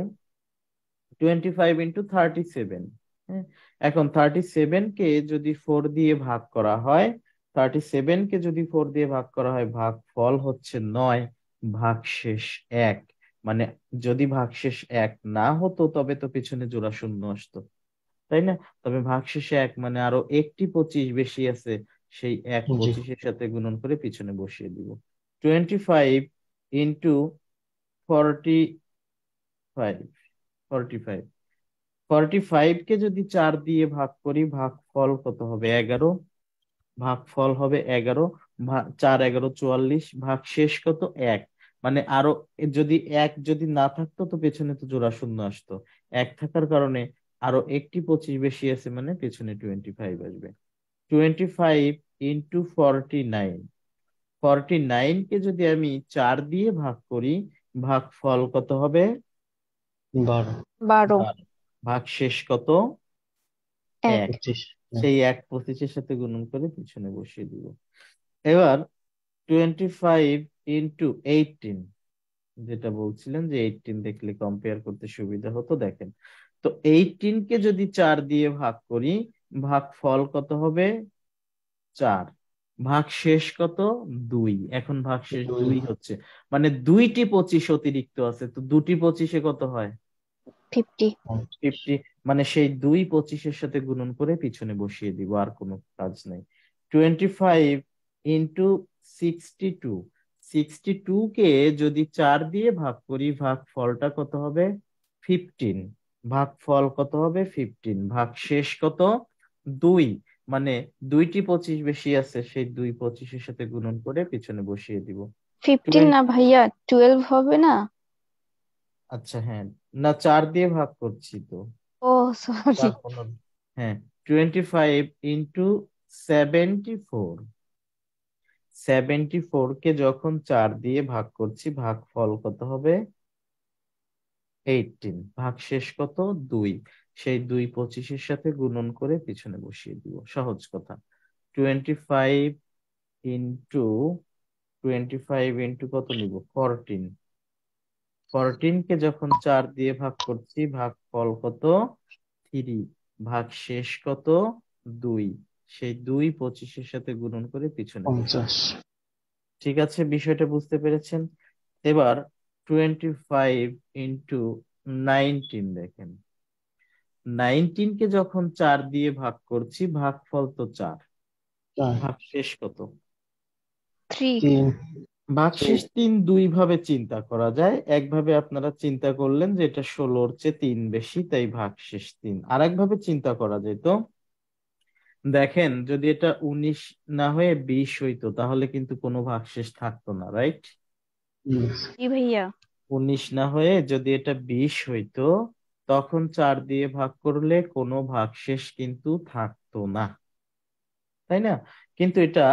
37। হ্যাঁ, এখন 37 কে যদি 4 দিয়ে ভাগ করা হয়, 37 কে যদি 4 দিয়ে ভাগ করা হয়, ভাগ ফল হচ্ছে 9, ভাগশেষ 1। মানে যদি ভাগশেষ 1 না হতো তবে তো পিছনে জোড়া শূন্য আসতো, তাই না? তবে ভাগশেষে 1 মানে আরো একটি পঁচিশ বেশি আছে, সেই এক জি। পঁচিশের সাথে গুণন করে পিছনে বসিয়ে দিব। 25 ইন্টু 45, 45 কে যদি 4 দিয়ে ভাগ করি, ভাগফল কত হবে, 11। ভাগফল হবে 11, 4 11 44, ভাগশেষ কত, 1। মানে আরো যদি 1 যদি না থাকতো তো পেছনে তো জোড়া শূন্য আসতো, 1 থাকার কারণে আরো একটি পঁচিশ বেশি আছে, মানে পেছনে 25 আসবে। 25 ইন্টু 49, 49 কে যদি আমি 4 দিয়ে ভাগ করি, ভাগফল কত হবে, 12, 12। 12। ভাগশেষ কত, 1। 1। 25। সেই 1 25-এর সাথে গুণন করে পিছনে বসিয়ে দিব। এবার 25 ইন্টু 18, যেটা বলছিলেন যে 18 দেখলে কম্পেয়ার করতে সুবিধা হতো, দেখেন তো 18 কে যদি 4 দিয়ে ভাগ করি, ভাগফল কত হবে, 4। ভাগশেষ কত, 2। এখন ভাগশেষ 2, 2 হচ্ছে, মানে দুইটি পঁচিশ অতিরিক্ত আছে, তো দুটি পঁচিশে কত হয়, 50। 50। মানে সেই 2 25-এর সাথে গুণন করে পিছনে বসিয়ে দিব, আর কোনো কাজ নাই। 25 ইন্টু 62, 62 কে যদি 4 দিয়ে ভাগ করি, ভাগফলটা কত হবে, 15। ভাগফল কত হবে, 15। ভাগশেষ কত, 2। মানে দুইটি পঁচিশ বেশি আছে, সেই 2 25-এর সাথে গুণন করে পিছনে বসিয়ে দিব। 15 না 20, ভাইয়া, 12 হবে না? আচ্ছা হ্যাঁ, না 4 দিয়ে ভাগ করছি তো, ও সরি। 4 15। হ্যাঁ, 25 ইন্টু 74, 74 কে যখন 4 দিয়ে ভাগ করছি, ভাগফল কত হবে, 18। ভাগশেষ কত, 2। সেই 2 25-এর সাথে গুণন করে পিছনে বসিয়ে দিব, সহজ কথা। 25 ইন্টু কত নিব, 14। 14 কে যখন 4 দিয়ে ভাগ করছি, ভাগফল কত, 3। ভাগশেষ কত, 2। সেই 2 25-এর সাথে গুণন করে পিছনে বসে। 50। ঠিক আছে, বিষয়টা বুঝতে পেরেছেন? এবার 25 ইন্টু 19 দেখেন, 19 কে যখন 4 দিয়ে ভাগ করছি, ভাগফল তো 4। 4, ভাগশেষ কত, 3। 3, ভাগশেষ 3 দুই ভাবে চিন্তা করা যায়। একভাবে আপনারা চিন্তা করলেন যে এটা 16-র চেয়ে 3 বেশি, তাই ভাগশেষ 3। আর একভাবে চিন্তা করা যেত, দেখেন যদি এটা 19 না হয়ে 20 হইতো তাহলে কিন্তু কোনো ভাগশেষ থাকতো না, রাইট? জি ভাইয়া। 19 না হয়ে যদি এটা 20 হইতো, তখন 4 দিয়ে ভাগ করলে কোনো ভাগশেষ কিন্তু থাকতো না, তাই না? কিন্তু এটা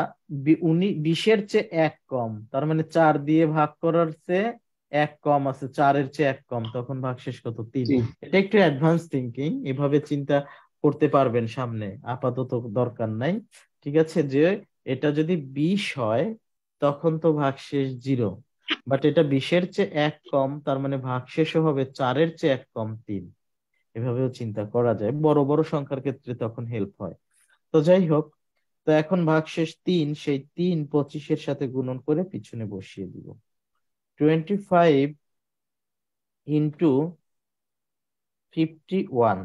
20-এর চেয়ে 1 কম, তার মানে 4 দিয়ে ভাগ করার চেয়ে 1 কম আছে, 4-এর চেয়ে 1 কম, তখন ভাগশেষ কত, 3। 3। এটা একটু অ্যাডভান্স থিঙ্কিং, এভাবে চিন্তা করতে পারবেন সামনে, আপাতত দরকার নাই। ঠিক আছে, যে এটা যদি 20 হয় তখন তো ভাগশেষ 0, বাট এটা 20-এর চেয়ে 1 কম, তার মানে ভাগশেষও হবে 4-এর চেয়ে 1 কম, 3। এভাবেও চিন্তা করা যায়, বড় বড় সংখ্যার ক্ষেত্রে তখন হেল্প হয়। তো যাই হোক, তো এখন ভাগশেষ 3, সেই 3 25-এর সাথে গুণন করে পিছনে বসিয়ে দিব। 25 ইন্টু 51,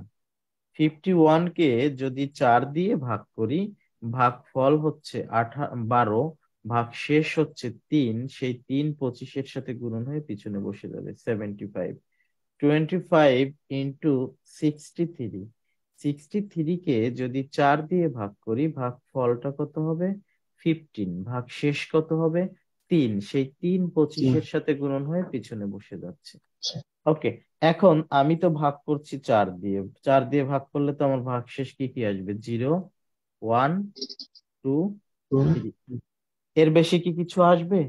51 কে যদি 4 দিয়ে ভাগ করি, ভাগফল হচ্ছে 12, ভাগশেষ হচ্ছে 3, সেই 3 25-এর সাথে গুণন হয়ে পিছনে বসে যাবে 75। 25 ইন্টু 63, 63 কে যদি 4 দিয়ে ভাগ করি, ভাগফলটা কত হবে 15, ভাগশেষ কত হবে 3, সেই 3 25-এর সাথে গুণন হয়ে পিছনে বসে যাচ্ছে। ওকে, এখন আমি তো ভাগ করছি 4 দিয়ে, 4 দিয়ে ভাগ করলে তো আমার ভাগশেষ কি কি আসবে, 0, 1, 2, 3। এর বেশি কি কিছু আসবে?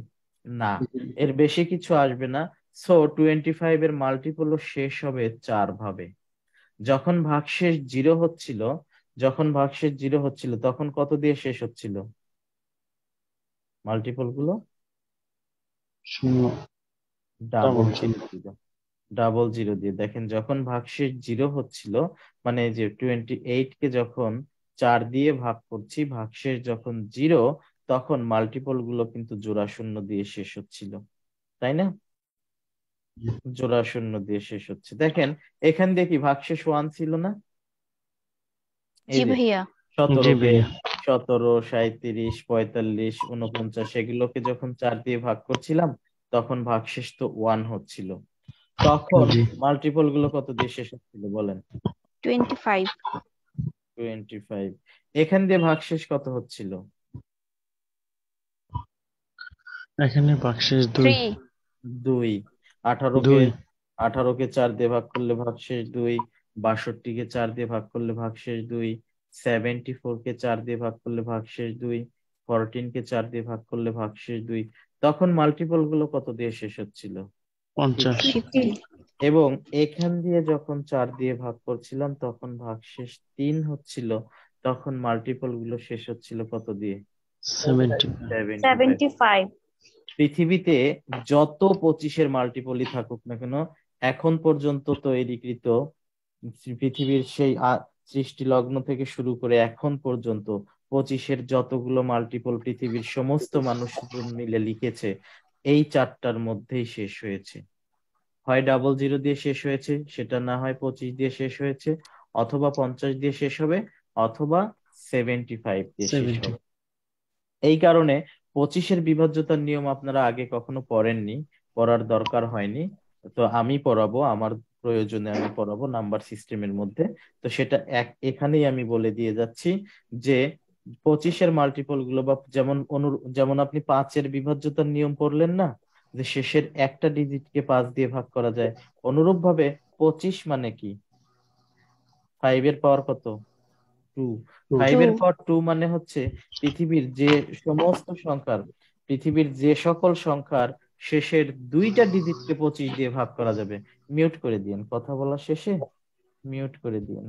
না, এর বেশি কিছু আসবে না। সো 25 এর মাল্টিপল শেষ হবে 4 ভাবে। যখন ভাগশেষ 0 হচ্ছিল, তখন কত দিয়ে শেষ হচ্ছিল মাল্টিপল গুলো? শূন্য ডাবল ডাবল শূন্য। জিরো, ডাবল জিরো দিয়ে। দেখেন যখন ভাগশেষ 0 হচ্ছিল, মানে এই যে 28 কে যখন 4 দিয়ে ভাগ করছি, ভাগশেষ যখন 0, তখন মাল্টিপল গুলো কিন্তু জোড়া শূন্য দিয়ে শেষ হচ্ছিল, তাই না? জোড়া শূন্য দিয়ে শেষ হচ্ছে। দেখেন এখান দিয়ে কি ভাগশেষ 1 ছিল না? এই জি যে ভাইয়া। জি 17 কে ভাইয়া। 17, 37, 45, 49 এগুলোকে যখন 4 দিয়ে ভাগ করছিলাম, তখন ভাগশেষ তো 1 হচ্ছিল। তখন জি মাল্টিপল গুলো কত দিয়ে শেষ হচ্ছিল বলেন? 25। 25। এখান দিয়ে ভাগশেষ কত হচ্ছিল? এখানে বাক্সেস 2। 3। 2। 18 কে 2 18 কে 4 দিয়ে ভাগ করলে ভাগশেষ 2, 62 কে 4 দিয়ে ভাগ করলে ভাগশেষ 2, 74 কে 4 দিয়ে ভাগ করলে ভাগশেষ 2, 14 কে 4 দিয়ে ভাগ করলে ভাগশেষ 2। তখন মাল্টিপল গুলো কত দিয়ে শেষ হচ্ছিল? 50 50। এবং এখান দিয়ে যখন 4 দিয়ে ভাগ করছিলাম, তখন ভাগশেষ 3 হচ্ছিল, তখন মাল্টিপল গুলো শেষ হচ্ছিল কত দিয়ে? 70 75। 75। পৃথিবীতে যত 25-এর মাল্টিপলই থাকুক না কেন, এখন পর্যন্ত তৈরিকৃত পৃথিবীর সেই সৃষ্টি লগ্ন থেকে শুরু করে এখন পর্যন্ত 25-এর যতগুলো মাল্টিপল পৃথিবীর সমস্ত মানুষজন মিলে লিখেছে, এই 4টার মধ্যেই শেষ হয়েছে। হয় ডাবল জিরো দিয়ে শেষ হয়েছে, সেটা না হয় 25 দিয়ে শেষ হয়েছে, অথবা 50 দিয়ে শেষ হবে, অথবা 75 দিয়ে শেষ 70 হবে। এই কারণে 25-এর বিভাজ্যতার নিয়ম আপনারা আগে কখনো পড়েননি, পড়ার দরকার হয়নি। তো আমি পড়াবো, আমার প্রয়োজনে আমি পড়াবো নাম্বার সিস্টেমের মধ্যে। তো সেটা এখানেই আমি বলে দিয়ে যাচ্ছি যে 25-এর মাল্টিপল গুলো, বা যেমন আপনি 5-এর বিভাজ্যতার নিয়ম পড়লেন না, যে শেষের একটা ডিজিটকে 5 দিয়ে ভাগ করা যায়, অনুরূপ ভাবে 25 মানে কি, 5 এর পাওয়ার কত, 2। 5 এর 2। পর 2 মানে হচ্ছে পৃথিবীর যে সমস্ত সংখ্যার, পৃথিবীর যে সকল সংখ্যার শেষের 2টা ডিজিটকে 25 দিয়ে ভাগ করা যাবে। মিউট করে দিয়েন, কথা বলার শেষে মিউট করে দিয়েন,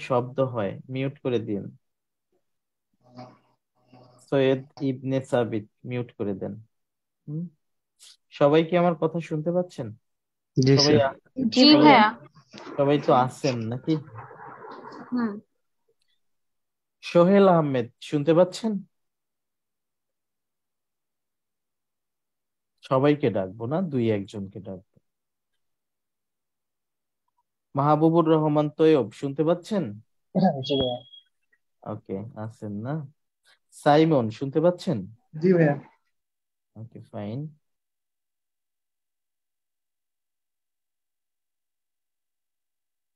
শব্দ হয়, মিউট করে দিয়েন। সৈয়দ ইবনে সাবিত, মিউট করে দেন। হুম? সবাই কি আমার কথা শুনতে পাচ্ছেন? জি সবাই স্যার। জি সবাই ভাইয়া। সবাই তো আছেন নাকি? হুম। সোহেল আহমেদ শুনতে পাচ্ছেন? সবাইকে ডাকবো না, 2-1জনকে ডাকবো। মাহবুবুর রহমান তৈয়ব শুনতে পাচ্ছেন? ওকে, আছেন না। সাইমন শুনতে পাচ্ছেন? জি ভাইয়া। ওকে, ফাইন।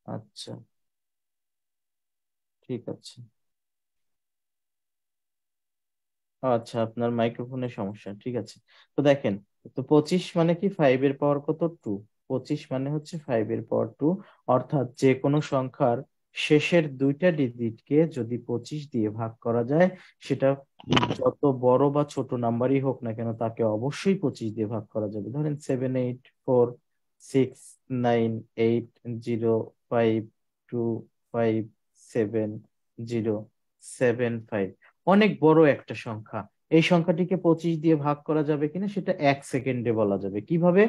আচ্ছা, ঠিক আছে। আচ্ছা, আপনার মাইক্রোফোনের সমস্যা, ঠিক আছে। তো দেখেন, তো 25 মানে কি, 5 এর পাওয়ার কত, 2। 25 মানে হচ্ছে 5 এর পাওয়ার 2। অর্থাৎ যে কোনো সংখ্যার শেষের 2টা ডিজিটকে যদি 25 দিয়ে ভাগ করা যায়, সেটা যত বড় বা ছোট নাম্বারই হোক না কেন, তাকে অবশ্যই 25 দিয়ে ভাগ করা যাবে। ধরেন 7, 8, 4, 6, 9, 8, 0, 5, 2, 5, 7, 0, 7, 5, অনেক বড় একটা সংখ্যা। এই সংখ্যাটিকে 25 দিয়ে ভাগ করা যাবে কিনা সেটা 1 সেকেন্ডে বলা যাবে। কিভাবে?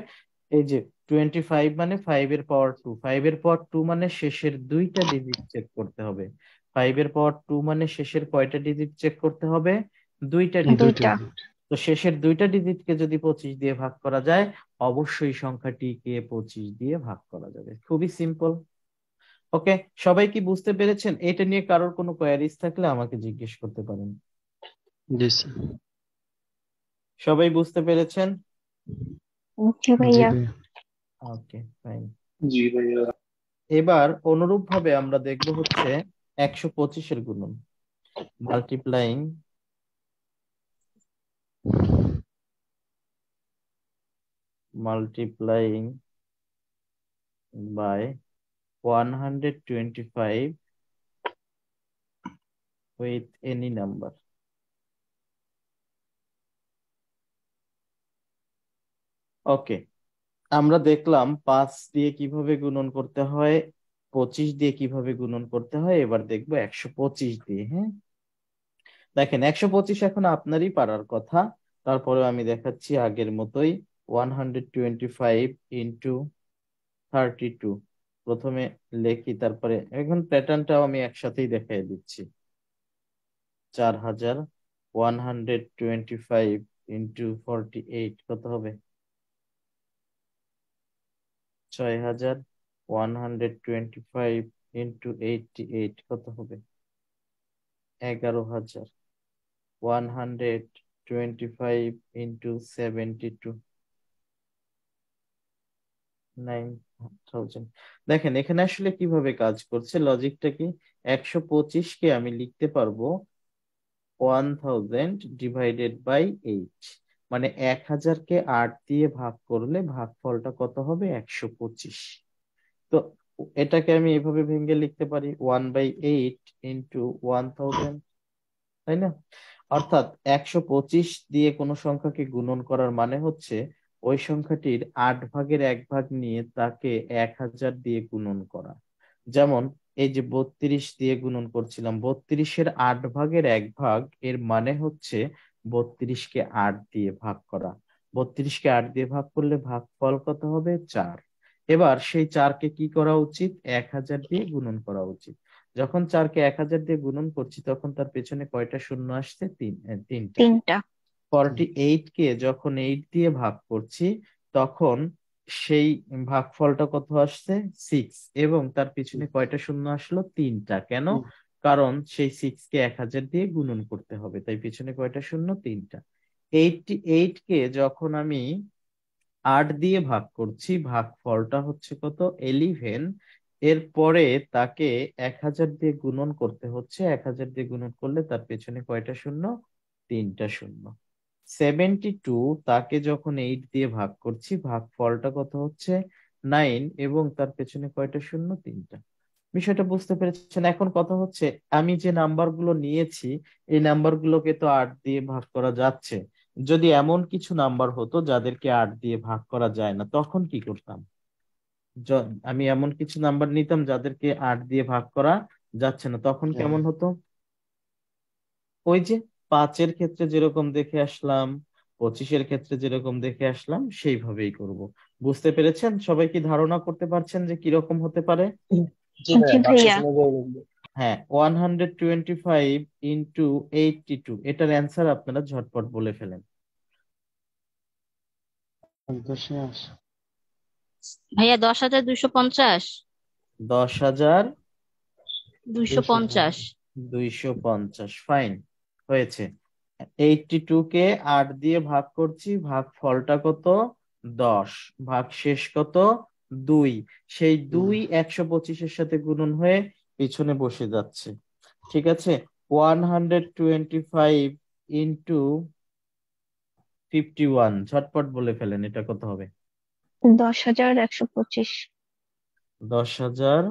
এই যে 25 মানে 5 এর পাওয়ার 2, 5 এর পাওয়ার 2 মানে শেষের 2টা ডিজিট চেক করতে হবে। 5 এর পাওয়ার 2 মানে শেষের কয়টা ডিজিট চেক করতে হবে? দুইটা ডিজিট। দুইটা। তো শেষের দুইটা ডিজিটকে যদি 25 দিয়ে ভাগ করা যায়, অবশ্যই সংখ্যাটিকে 25 দিয়ে ভাগ করা যাবে। খুবই সিম্পল। ওকে, সবাই কি বুঝতে পেরেছেন? এটা নিয়ে কারোর কোনো কোয়ারিজ থাকলে আমাকে জিজ্ঞেস করতে পারেন। জি স্যার। সবাই বুঝতে পেরেছেন? জি জি ভাইয়া। ভাইয়া। ওকে, ফাইন। জি ভাইয়া। এবার অনুরূপ ভাবে আমরা দেখব হচ্ছে 125-এর গুণন। Multiplying by 125 with any number. Okay, আমরা দেখলাম 5 দিয়ে কিভাবে গুণন করতে হয়, 25 দিয়ে কিভাবে গুণন করতে হয়। এবার দেখবো 125 দিয়ে। হ্যাঁ, দেখেন 125 এখন আপনারই পারার কথা, তারপরে আমি দেখাচ্ছি আগের মতোই। 125 ইন্টু 32 প্রথমে লেখি, তারপরে এখন প্যাটার্নটাও আমি একসাথেই দেখাই দিচ্ছি। 4000 125 ইন্টু 48 কত হবে? 6000 125 ইন্টু 88 কত হবে? 11000 125 ইন্টু 72 9000। দেখেন এখানে আসলে কিভাবে কাজ করছে লজিকটা কি? 125-কে আমি লিখতে পারবো 1000 ডিভাইডেড বাই 8, মানে 1000-কে 8 দিয়ে ভাগ করলে ভাগফলটা কত হবে? 125। তো এটাকে আমি এভাবে ভেঙে লিখতে পারি 1/8 ইন্টু 1000, তাই না? অর্থাৎ 125 দিয়ে কোনো সংখ্যাকে গুণন করার মানে হচ্ছে ওই সংখ্যাটির 8 ভাগের 1 ভাগ নিয়ে তাকে 1000 দিয়ে গুণন করা। যেমন এই যে 32 দিয়ে গুণন করছিলাম, 32-এর 8 ভাগের 1 ভাগ, এর মানে হচ্ছে 32-কে 8 দিয়ে ভাগ করা। 32-কে 8 দিয়ে ভাগ করলে ভাগফল কত হবে? 4। এবার সেই 4-কে কি করা উচিত? 1000 দিয়ে গুণন করা উচিত। যখন 4-কে 1000 দিয়ে গুণন করছি তখন তার পেছনে কয়টা শূন্য আসছে? তিনটা। তিনটা। 48-কে যখন 8 দিয়ে ভাগ করছি তখন সেই ভাগফলটা কত আসছে? 6, এবং তার পিছনে কয়টা শূন্য আসলো? তিনটা। কেন? কারণ সেই 6-কে 1000 দিয়ে গুণন করতে হবে, তাই পিছনে কয়টা শূন্য? তিনটা। 88-কে যখন আমি 8 দিয়ে ভাগ করছি ভাগফলটা হচ্ছে কত? 11। এরপরে তাকে 1000 দিয়ে গুণন করতে হচ্ছে, 1000 দিয়ে গুণন করলে তার পেছনে কয়টা শূন্য? তিনটা শূন্য। 72 তাকে যখন 8 দিয়ে ভাগ করছি ভাগফলটা কত হচ্ছে? 9, এবং তার পেছনে কয়টা শূন্য? তিনটা। বিষয়টা বুঝতে পেরেছেন? এখন কথা হচ্ছে আমি যে নাম্বারগুলো নিয়েছি এই নাম্বারগুলোকে তো 8 দিয়ে ভাগ করা যাচ্ছে। যদি এমন কিছু নাম্বার হতো যাদেরকে 8 দিয়ে ভাগ করা যায় না, তখন কি করতাম? আমি এমন কিছু নাম্বার নিতাম যাদেরকে 8 দিয়ে ভাগ করা যাচ্ছে না, তখন কেমন হতো? ওই যে 5-এর ক্ষেত্রে যেরকম দেখে আসলাম, 25-এর ক্ষেত্রে যেরকম দেখে আসলাম, সেইভাবেই করব। বুঝতে পেরেছেন? সবাই কি ধারণা করতে পারছেন যে কিরকম হতে পারে? জি জি ভাইয়া, ভাইয়া। হ্যাঁ, 125 ইন্টু 82, এটার অ্যান্সার আপনারা ঝটপট বলে ফেলেন। 10,000 ভাইয়া 10,250। 10,250। 250। ফাইন, হয়েছে। 82-কে 8 দিয়ে ভাগ করছি, ভাগফলটা কত? 10। ভাগ শেষ কত? 2। সেই 2 125-এর সাথে গুণন হয়ে পিছনে বসে যাচ্ছে। ঠিক আছে, 125 ইন্টু 51, ঝটপট বলে ফেলেন এটা কত হবে? 10,125। 10,000,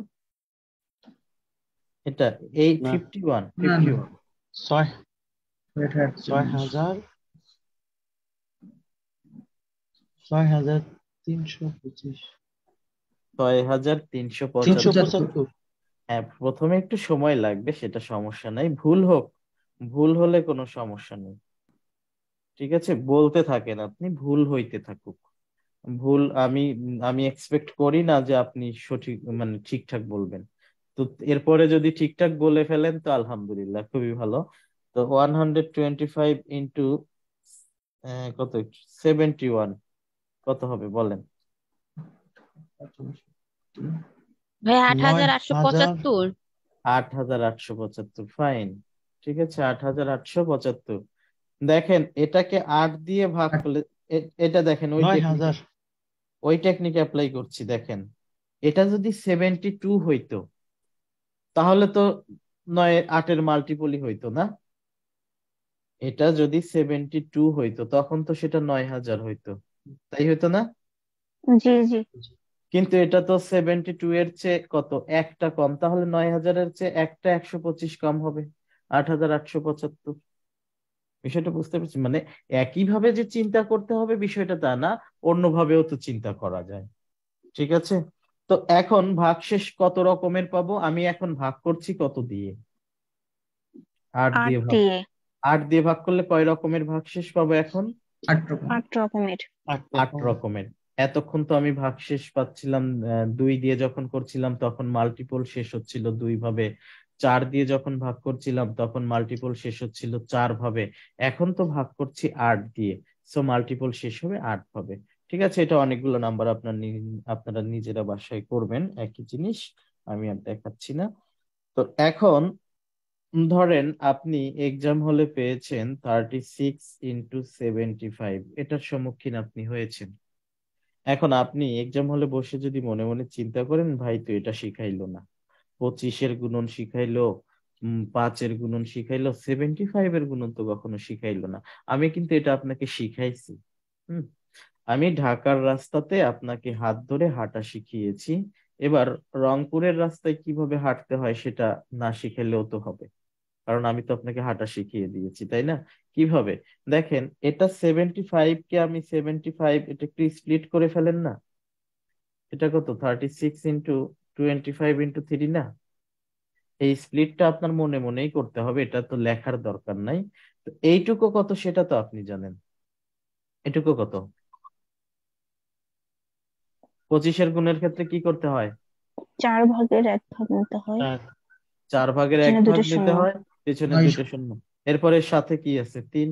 এটা এই না 51 না, 51 ছয় এটা 6,000 6,325 6,375। 375 হ্যাঁ, প্রথমে একটু সময় লাগবে, সেটা সমস্যা নাই, ভুল হোক, ভুল হলে কোনো সমস্যা নেই। ঠিক আছে, বলতে থাকেন আপনি, ভুল হইতে থাকুক। ভুল আমি আমি এক্সপেক্ট করি না যে আপনি সঠিক মানে ঠিকঠাক বলবেন। তো এরপরে যদি ঠিকঠাক বলে ফেলেন তো আলহামদুলিল্লাহ, খুবই ভালো। তো 125 ইন্টু কত, 71 কত হবে বলেন? ভাই আট নয় হাজার আটশো হাজার পঁচাত্তর 8875, ফাইন, ঠিক আছে, 8875। দেখেন এটাকে 8 দিয়ে ভাগ করলে এটা দেখেন নয় ওই টেকনিক অ্যাপ্লাই করছি। দেখেন এটা যদি 72 হইতো তাহলে তো 8-এর মাল্টিপলই হইতো না। এটা যদি 72 হইতো তখন তো সেটা 9000 হইতো, তাই হইতো না? জি জি। কিন্তু এটা তো 72 এর চেয়ে কত একটা কম, তাহলে 9000-এর চেয়ে একটা 125 কম হবে, 8875। বিষয়টা বুঝতে পারছি, মানে একইভাবে যে চিন্তা করতে হবে বিষয়টা তা না, অন্যভাবেও তো চিন্তা করা যায়। ঠিক আছে, তো এখন ভাগশেষ কত রকমের পাবো? আমি এখন ভাগ করছি কত দিয়ে? 8 8 দিয়ে ভাগ। দিয়ে 8 দিয়ে ভাগ করলে কয় রকমের ভাগশেষ পাবো এখন? 8 রকম। 8 রকমের। 8 রকমের। এতক্ষণ তো আমি ভাগশেষ পাচ্ছিলাম 2 দিয়ে যখন করছিলাম তখন মাল্টিপল শেষ হচ্ছিল 2 ভাবে, 4 দিয়ে যখন ভাগ করছিলাম তখন মাল্টিপল শেষ হচ্ছিল 4 ভাবে, এখন তো ভাগ করছি 8 দিয়ে, সো মাল্টিপল শেষ হবে 8 ভাবে। ঠিক আছে, এটা অনেকগুলো নাম্বার আপনারা নিজেরা বাসায় করবেন একই জিনিস, আমি আর দেখাচ্ছি না। তো এখন ধরেন আপনি এক্সাম হলে পেয়েছেন 36 × 75, এটার সম্মুখীন আপনি হয়েছেন। এখন আপনি এক্সাম হলে বসে যদি মনে মনে চিন্তা করেন, ভাই তো এটা শিখাইলো না, 25-এর গুণন শিখাইলো, 5-এর গুণন শিখাইলো, 75-এর গুণন তো কখনো শিখাইলো না। আমি কিন্তু এটা আপনাকে শিখাইছি। হুম, আমি ঢাকার রাস্তাতে আপনাকে হাত ধরে হাঁটা শিখিয়েছি। এবার রংপুরের রাস্তায় কিভাবে হাঁটতে হয় সেটা না শিখাইলেও তো হবে, কারণ আমি তো আপনাকে হাঁটা শিখিয়ে দিয়েছি, তাই না? কিভাবে? দেখেন এটা 75-কে আমি 75, এটা একটু স্প্লিট করে ফেলেন না। এটা কত, 36 × 25 × 3 না? এই স্প্লিটটা আপনার মনে মনেই করতে হবে, এটা তো লেখার দরকার নাই। তো এইটুকু কত সেটা তো আপনি জানেন। এটুকু কত? 25-এর গুণের ক্ষেত্রে কি করতে হয়? 4 ভাগের 1 ভাগ নিতে হয়। 4 ভাগের 1 এখানে ভাগ দুটো নিতে শূন্য। হয়, পেছনে 900 2টা শূন্য। এরপরে সাথে কি আছে? 3,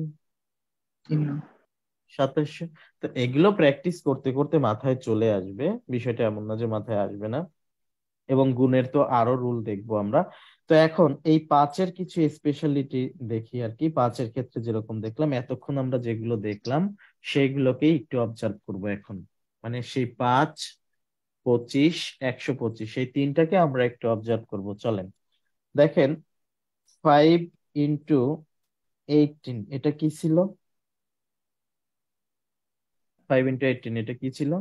2700। তো এগুলো প্র্যাকটিস করতে করতে মাথায় চলে আসবে, বিষয়টা এমন না যে মাথায় আসবে না। এবং গুণের তো আরো রুল দেখবো আমরা। তো এখন এই 5-এর কিছু স্পেশালিটি দেখি আর কি। 5-এর ক্ষেত্রে যেরকম দেখলাম, এতক্ষণ আমরা যেগুলো দেখলাম সেইগুলোকেই একটু অবজার্ভ করব এখন। মানে সেই 5, 25, 125 এই তিনটাকে আমরা একটু অবজার্ভ করব, চলেন। দেখেন 5 × 18 এটা কি ছিল? 5 × 18 এটা কি ছিল?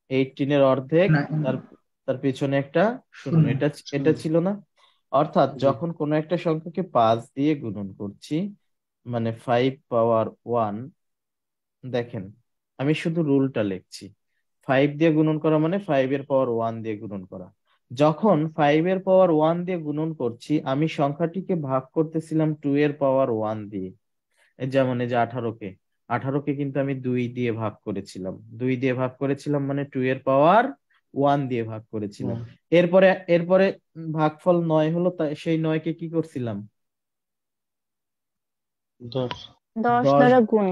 18-এর অর্ধেক, তার তার পেছনে একটা শূন্য, এটা এটা ছিল না? অর্থাৎ যখন কোনো একটা সংখ্যাকে 5 দিয়ে গুণন করছি, মানে 5 পাওয়ার 1, দেখেন আমি শুধু রুলটা লিখছি। 5 দিয়ে গুণন করা মানে 5-এর পাওয়ার 1 দিয়ে গুণন করা। যখন 5-এর পাওয়ার 1 দিয়ে গুণন করছি, আমি সংখ্যাটিকে ভাগ করতেছিলাম 2-এর পাওয়ার 1 দিয়ে। যেমন এই যে 18কে কিন্তু আমি 2 দিয়ে ভাগ করেছিলাম, 2 দিয়ে ভাগ করেছিলাম মানে 2-এর পাওয়ার 1 দিয়ে ভাগ করেছিলাম। এরপরে এরপরে ভাগফল 9 হলো, তাই সেই 9-কে কি করছিলাম? 10 10 10 দ্বারা গুণ।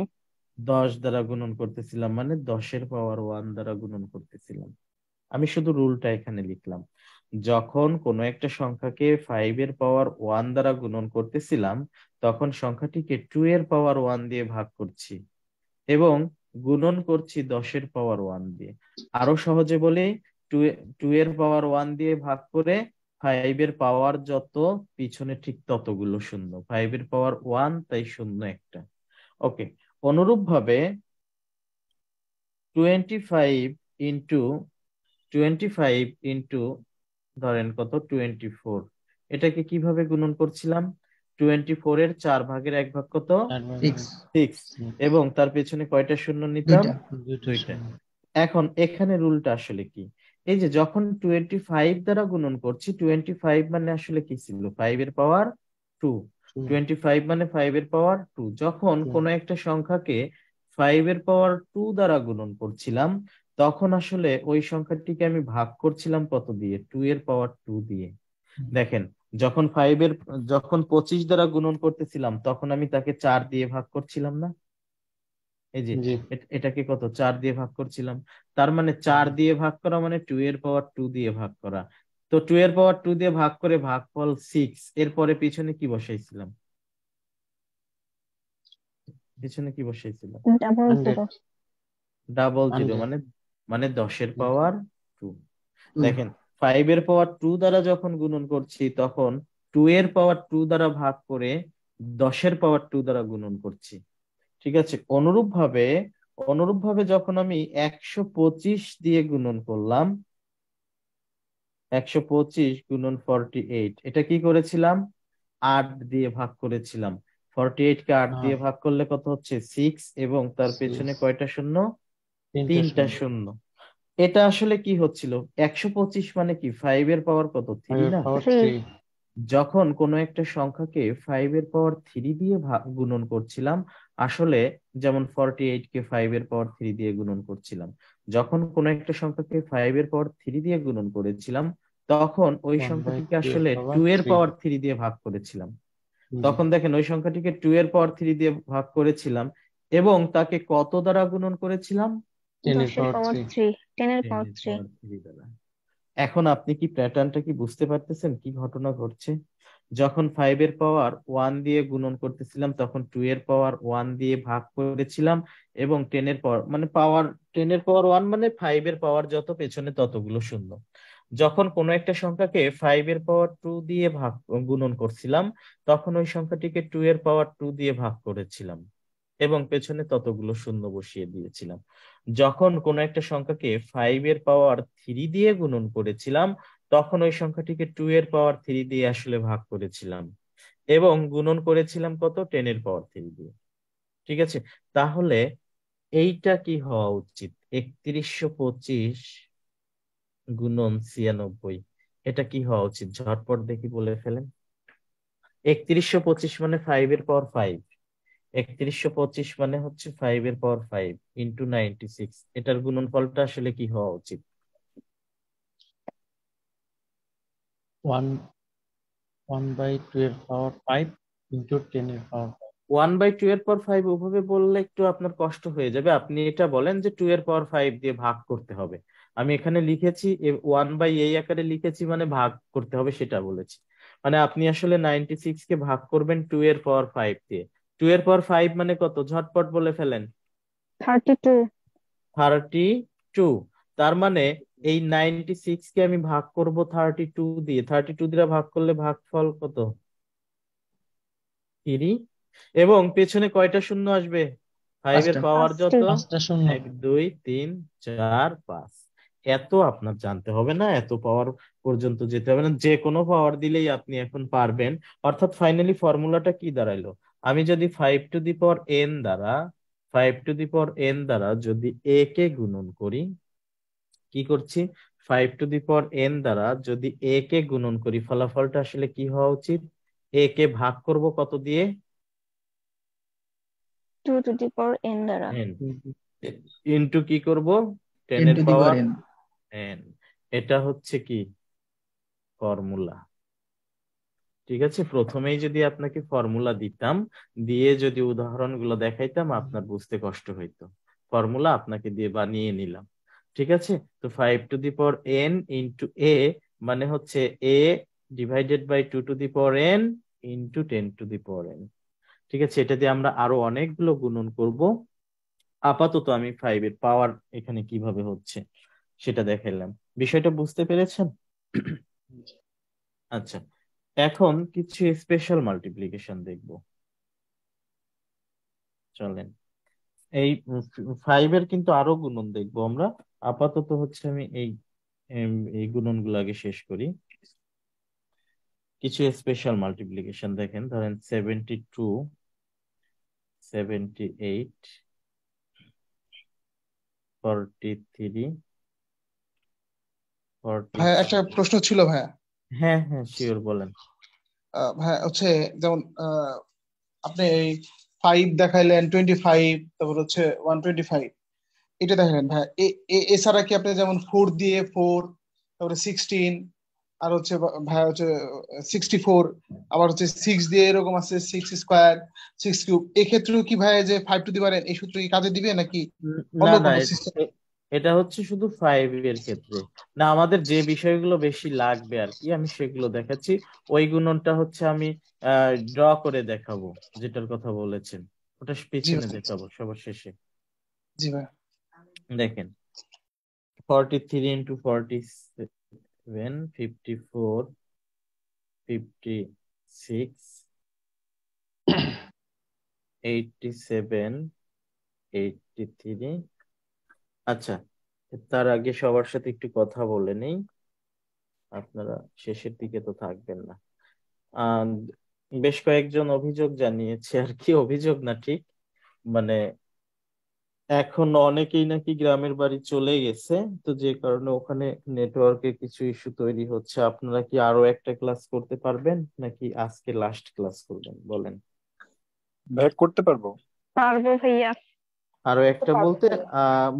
10 দ্বারা গুণন করতেছিলাম, মানে 10-এর পাওয়ার 1 দ্বারা গুণন করতেছিলাম। আমি শুধু রুলটা এখানে লিখলাম। যখন কোনো একটা সংখ্যাকে 5-এর পাওয়ার 1 দ্বারা গুণন করতেছিলাম, তখন সংখ্যাটিকে 2-এর পাওয়ার 1 দিয়ে ভাগ করছি এবং গুণন করছি 10-এর পাওয়ার 1 দিয়ে। আরো সহজে বলি, 2-এর পাওয়ার 1 দিয়ে ভাগ করে 5-এর পাওয়ার যত পিছনে ঠিক ততগুলো শূন্য, 5-এর পাওয়ার 1 তাই শূন্য একটা। ওকে, অনুরূপ ভাবে 25 × ধরেন কত, 24, এটাকে কিভাবে গুণন করছিলাম? 24-এর 4 ভাগের 1 ভাগ কত? 6, এবং তার পেছনে কয়টা শূন্য নিতাম? 2টা। এখন এখানে রুলটা আসলে কি? এই যে যখন 25 দ্বারা গুণন করছি, 25 মানে আসলে কি ছিল? 5-এর পাওয়ার 2। 25 মানে 5-এর পাওয়ার 2। যখন কোনো একটা সংখ্যাকে 5-এর পাওয়ার 2 দ্বারা গুণন করছিলাম, তখন আসলে ওই সংখ্যাটিকে আমি ভাগ করছিলাম কত দিয়ে, 2 এর পাওয়ার 2 দিয়ে। দেখেন, যখন 25 দ্বারা গুণন করতেছিলাম তখন আমি তাকে 4 দিয়ে ভাগ করছিলাম না? এই যে জি এটাকে কত 4 দিয়ে ভাগ করছিলাম। তার মানে 4 দিয়ে ভাগ করা মানে 2 এর পাওয়ার 2 দিয়ে ভাগ করা। তো 2 এর পাওয়ার 2 দিয়ে ভাগ করে ভাগফল 6, এরপরে পিছনে কি বসাইছিলাম? পিছনে কি বসাইছিলাম? Double 100 zero. ডাবল জিরো 100 মানে, 10 এর পাওয়ার 2। দেখেন, 5 এর পাওয়ার 2 দ্বারা যখন গুণন করছি তখন 2 এর পাওয়ার 2 দ্বারা ভাগ করে 10 এর পাওয়ার 2 দ্বারা গুণন করছি। ঠিক আছে, অনুরূপ ভাবে যখন আমি 125 দিয়ে গুণন করলাম, 125 গুণন 48, এটা কি করেছিলাম? 8 দিয়ে ভাগ করেছিলাম। 48 কে 8 দিয়ে ভাগ করলে কত হচ্ছে? 6, এবং তার পেছনে কয়টা শূন্য? 3টা শূন্য। এটা আসলে কি হচ্ছিল? 125 মানে কি 5 এর পাওয়ার কত? 3 না? পাওয়ার 3। 3 যখন কোনো একটা সংখ্যাকে 5 এর পাওয়ার 3 দিয়ে গুণন করছিলাম, আসলে যেমন 48 কে 5 এর পাওয়ার 3 দিয়ে গুণন করছিলাম, যখন কোনো একটা সংখ্যাকে 5 এর পাওয়ার 3 দিয়ে গুণন করেছিলাম তখন ওই 1/2 সংখ্যাটিকে এর আসলে পাওয়ার 2 এর 3 পাওয়ার 3 দিয়ে ভাগ করেছিলাম। জি তখন দেখেন ওই সংখ্যাটিকে 2 এর পাওয়ার 3 দিয়ে ভাগ করেছিলাম এবং তাকে কত দ্বারা গুণন করেছিলাম? 10 এর 10 এর পাওয়ার পাওয়ার 3 3। 10 এর 10 পাওয়ার এর 3। পাওয়ার 3 দ্বারা। এখন আপনি কি প্যাটার্নটা কি বুঝতে পারতেছেন কি ঘটনা ঘটছে? যখন 5 এর পাওয়ার 1 দিয়ে গুণন করতেছিলাম তখন 2 এর পাওয়ার 1 দিয়ে ভাগ করেছিলাম, এবং 10 এর পাওয়ার মানে 1 মানে 5 এর পাওয়ার যত পেছনে ততগুলো শূন্য। যখন কোনো একটা সংখ্যাকে 5 এর পাওয়ার 2 দিয়ে গুণন করছিলাম তখন ওই সংখ্যাটিকে 2 এর পাওয়ার 2 দিয়ে ভাগ করেছিলাম এবং পেছনে ততগুলো শূন্য বসিয়ে দিয়েছিলাম। যখন কোনো একটা সংখ্যাকে 5 এর পাওয়ার 3 দিয়ে গুণন করেছিলাম তখন ওই সংখ্যাটিকে 2 এর পাওয়ার 3 দিয়ে আসলে ভাগ করেছিলাম এবং গুণন করেছিলাম কত? 10 এর পাওয়ার 3 দিয়ে। ঠিক আছে, তাহলে এইটা কি হওয়া উচিত? 3125 গুণন 96, এটা কি হওয়া উচিত? ঝটপট দেখি বলে ফেলেন। 3125 মানে 5 এর পাওয়ার 5, 3125 মানে হচ্ছে 5 এর পাওয়ার 5 ইন্টু 96, এটার গুণনফলটা আসলে কি হওয়া উচিত? 1/2 এর পাওয়ার 5 ইনটু 10 এর পাওয়ার 1/2 এর পাওয়ার 5 ওভাবে বললে একটু আপনার কষ্ট হয়ে যাবে। আপনি এটা বলেন যে 2 এর পাওয়ার 5 দিয়ে ভাগ করতে হবে। আমি এখানে লিখেছি 1 এই আকারে লিখেছি মানে ভাগ করতে হবে সেটা বলেছি। মানে আপনি আসলে 96 কে ভাগ করবেন 2 এর পাওয়ার 5 দিয়ে। 2 এর পাওয়ার 5 মানে কত? ঝটপট বলে ফেলেন। 32। 32। তার মানে এই 96 কে আমি ভাগ করব 32 দিয়ে, 32 দিয়ে ভাগ করলে ভাগফল কত? 3। এবং পেছনে কয়টা শূন্য আসবে? 5 এর 5টা পাওয়ার যত? 5টা শূন্য 1 2 3 4 5। এত আপনার জানতে হবে না, এত পাওয়ার পর্যন্ত যেতে হবে না, যে কোনো পাওয়ার দিলেই আপনি এখন পারবেন। অর্থাৎ ফাইনালি ফর্মুলাটা কি দাঁড়াইলো? আমি যদি 5 টু দি পাওয়ার n দ্বারা যদি a কে গুণন করি, কি করছি? 5 টু দি পাওয়ার n দ্বারা যদি a কে গুণন করি, ফলাফলটা আসলে কি হওয়া উচিত? a কে ভাগ করব কত দিয়ে? 2 টু দি পাওয়ার n দ্বারা। n ইন্টু কি করব? 10 10 এর two the power power n। n। এটা হচ্ছে কি ফর্মুলা। ঠিক আছে, প্রথমেই যদি আপনাকে ফর্মুলা দিতাম, দিয়ে যদি উদাহরণগুলো দেখাইতাম আপনার বুঝতে কষ্ট হইতো। ফর্মুলা আপনাকে দিয়ে বানিয়ে নিলাম। ঠিক আছে, তো 5 to the power n into a মানে হচ্ছে a divided by 2 to the power n into 10 to the power n। ঠিক আছে, এটা দিয়ে আমরা আরো অনেকগুলো গুণন করব। আপাতত আমি 5 এর পাওয়ার এখানে কিভাবে হচ্ছে সেটা দেখাইলাম। বিষয়টা বুঝতে পেরেছেন? আচ্ছা, এখন কিছু স্পেশাল মাল্টিপ্লিকেশন দেখব। চলেন, এই 5 এর কিন্তু আরো গুণন দেখবো আমরা। আপাতত হচ্ছে আমি এই গুণনগুলো আগে শেষ করি। কিছু স্পেশাল মাল্টিপ্লিকেশন দেখেন, ধরেন 72 78 43 ভাইয়া একটা 47। প্রশ্ন ছিল ভাইয়া। হ্যাঁ হ্যাঁ, শিওর, বলেন। ভাইয়া হচ্ছে যেমন আপনি এই 5 দেখাইলেন 25, তারপর হচ্ছে 125, এটা দেখেন ভাই, এছাড়া কি আপনি যেমন 4 দিয়ে 4, তারপরে 16, আর হচ্ছে ভাই হচ্ছে 64, আবার হচ্ছে 6 দিয়ে এরকম আছে 6 স্কোয়ার, 6 কিউব, এক্ষেত্রেও কি ভাই যে 5 টু দি পারেন এই সূত্র কি কাজে দিবে নাকি না অন্য না, কোনো সিস্টেম? এটা হচ্ছে শুধু 5 এর ক্ষেত্রে। না, আমাদের যে বিষয়গুলো বেশি লাগবে আর কি আমি সেগুলো দেখাচ্ছি। ওই গুণনটা হচ্ছে আমি ড্র করে দেখাবো, যেটার কথা বলেছেন ওটা জি পিছনে ভাই, দেখাবো সবার শেষে। জি ভাই। দেখেন 43 × 47, 54, 56, 87, 83। আচ্ছা, তার আগে সবার সাথে একটু কথা বলে নেই, আপনারা শেষের দিকে তো থাকবেন না। আহ বেশ কয়েকজন অভিযোগ জানিয়েছে আর কি, অভিযোগ না ঠিক, মানে এখন অনেকেই নাকি গ্রামের বাড়ি চলে গেছে, তো যে কারণে ওখানে নেটওয়ার্কে কিছু ইস্যু তৈরি হচ্ছে। আপনারা কি আরো একটা ক্লাস করতে পারবেন নাকি আজকে লাস্ট ক্লাস করবেন বলেন? ভাই করতে পারবো। পারবো ভাইয়া। আরো একটা বলতে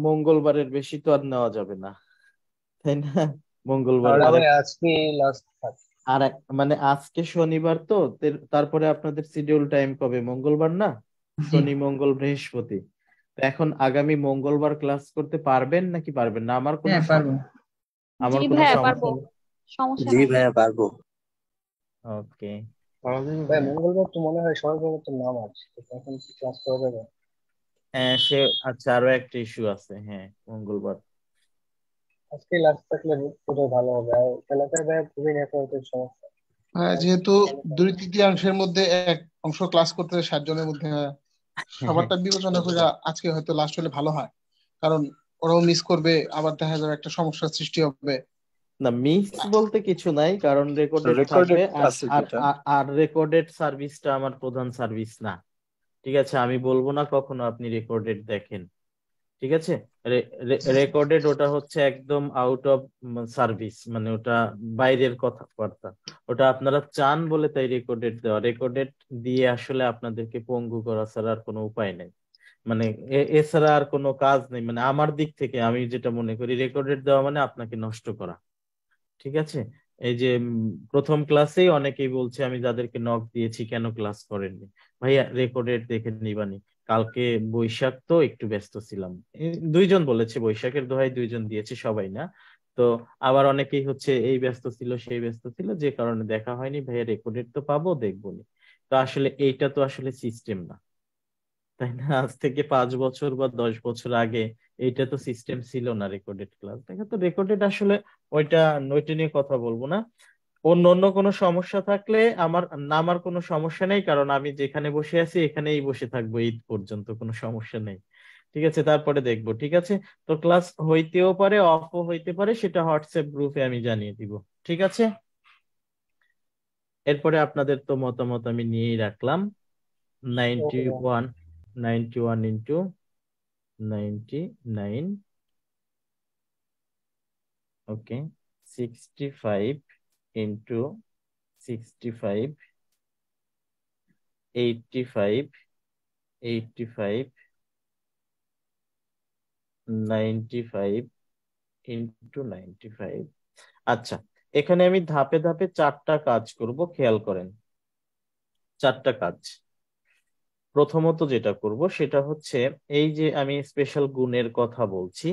মঙ্গলবারের বেশি তো আর নেওয়া যাবে না, তাই না? মঙ্গলবার আর পরে আজকে লাস্ট থাক। মানে আজকে শনিবার তো, তারপরে আপনাদের শিডিউল টাইম কবে? মঙ্গলবার না? শনি মঙ্গল বৃহস্পতি। তো এখন আগামী মঙ্গলবার ক্লাস করতে পারবেন নাকি পারবেন না? আমার কোনো পারবো। আমার জি কোনো ভাইয়া সমস্যা পারবো, নেই। সমস্যা জি নাই। ভাইয়া পারবো। ওকে। পারা যাবে ভাই ভাইয়া? মঙ্গলবার তো মনে হয় সর্বপ্রথম নাম আছে, তখন কি ক্লাস করা যাবে? হ্যাঁ সে, আচ্ছা আরো একটা ইস্যু আছে, হ্যাঁ মঙ্গলবার। আজকে লাস্ট থাকলে বোধহয় ভালো হবে। আর এলাকার ভাই খুবই নেটওয়ার্কের সমস্যা। যেহেতু 2/3 মধ্যে এক অংশ ক্লাস করতে 60 জনের মধ্যে, সবারটা বিবেচনা করে আজকে হয়তো লাস্ট হলে ভালো হয়, কারণ ওরাও মিস করবে, আবার দেখা যাবে একটা সমস্যার সৃষ্টি হবে। না, মিস বলতে কিছু নাই, কারণ রেকর্ডেড থাকবে। রেকর্ডেড আর আছে আর যেটা। আর- আর রেকর্ডেড সার্ভিসটা আমার প্রধান সার্ভিস না। ঠিক আছে, আমি বলবো না কখনো আপনি রেকর্ডেড দেখেন। ঠিক আছে, রেকর্ডেড ওটা হচ্ছে একদম আউট অফ সার্ভিস, মানে ওটা বাইরের কথাবার্তা। ওটা আপনারা চান বলে তাই রেকর্ডেড দেওয়া। রেকর্ডেড দিয়ে আসলে আপনাদেরকে পঙ্গু করা ছাড়া আর কোনো উপায় নেই, মানে এছাড়া আর কোনো কাজ নেই। মানে আমার দিক থেকে আমি যেটা মনে করি, রেকর্ডেড দেওয়া মানে আপনাকে নষ্ট করা। ঠিক আছে, এই যে প্রথম ক্লাসেই অনেকেই বলছে, আমি যাদেরকে নক দিয়েছি কেন ক্লাস করেননি, ভাইয়া রেকর্ডেড দেখে নিবানি, কালকে বৈশাখ তো একটু ব্যস্ত ছিলাম। দুইজন বলেছে, বৈশাখের দোহাই দুইজন দিয়েছে, সবাই না। তো আবার অনেকেই হচ্ছে এই ব্যস্ত ছিল সেই ব্যস্ত ছিল, যে কারণে দেখা হয়নি। ভাইয়া রেকর্ডেড তো পাবো, দেখবো নি। তো আসলে এইটা তো আসলে সিস্টেম না, তাই না? আজ থেকে 5 বছর বা 10 বছর আগে এইটা তো সিস্টেম ছিল না, রেকর্ডেড ক্লাস দেখা। তো রেকর্ডেড আসলে ওইটা ওইটা নিয়ে কথা বলবো না। অন্য অন্য কোনো সমস্যা থাকলে আমার কোনো সমস্যা নেই, কারণ আমি যেখানে বসে আছি এখানেই বসে থাকবো ঈদ পর্যন্ত, কোনো সমস্যা নেই। ঠিক আছে, তারপরে দেখবো। ঠিক আছে, তো ক্লাস হইতেও পারে অফও হইতে পারে, সেটা হোয়াটসঅ্যাপ গ্রুপে আমি জানিয়ে দিব। ঠিক আছে, এরপরে আপনাদের তো মতামত আমি নিয়েই রাখলাম। 91, 91 × 99, ওকে, 65 × 65, 85, 85, 95 × 95। আচ্ছা, এখানে আমি ধাপে ধাপে 4টা কাজ করব, খেয়াল করেন। 4টা কাজ। প্রথমত যেটা করব সেটা হচ্ছে, এই যে আমি স্পেশাল গুণের কথা বলছি,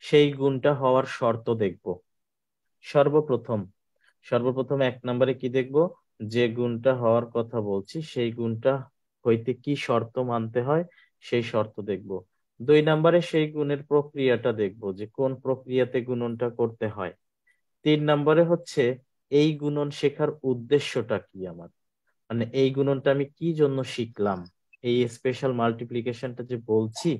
সেই গুণটা হওয়ার শর্ত দেখব। সর্বপ্রথম সর্বপ্রথম 1 নম্বরে কি দেখব? যে গুণটা হওয়ার কথা বলছি সেই গুণটা হইতে কি শর্ত মানতে হয় সেই শর্ত দেখব। 2 নম্বরে সেই গুণের প্রক্রিয়াটা দেখব, যে কোন প্রক্রিয়াতে গুণনটা করতে হয়। 3 নম্বরে হচ্ছে এই গুণন শেখার উদ্দেশ্যটা কি আমার, মানে এই গুণনটা আমি কি জন্য শিখলাম, এই স্পেশাল মাল্টিপ্লিকেশনটা যে বলছি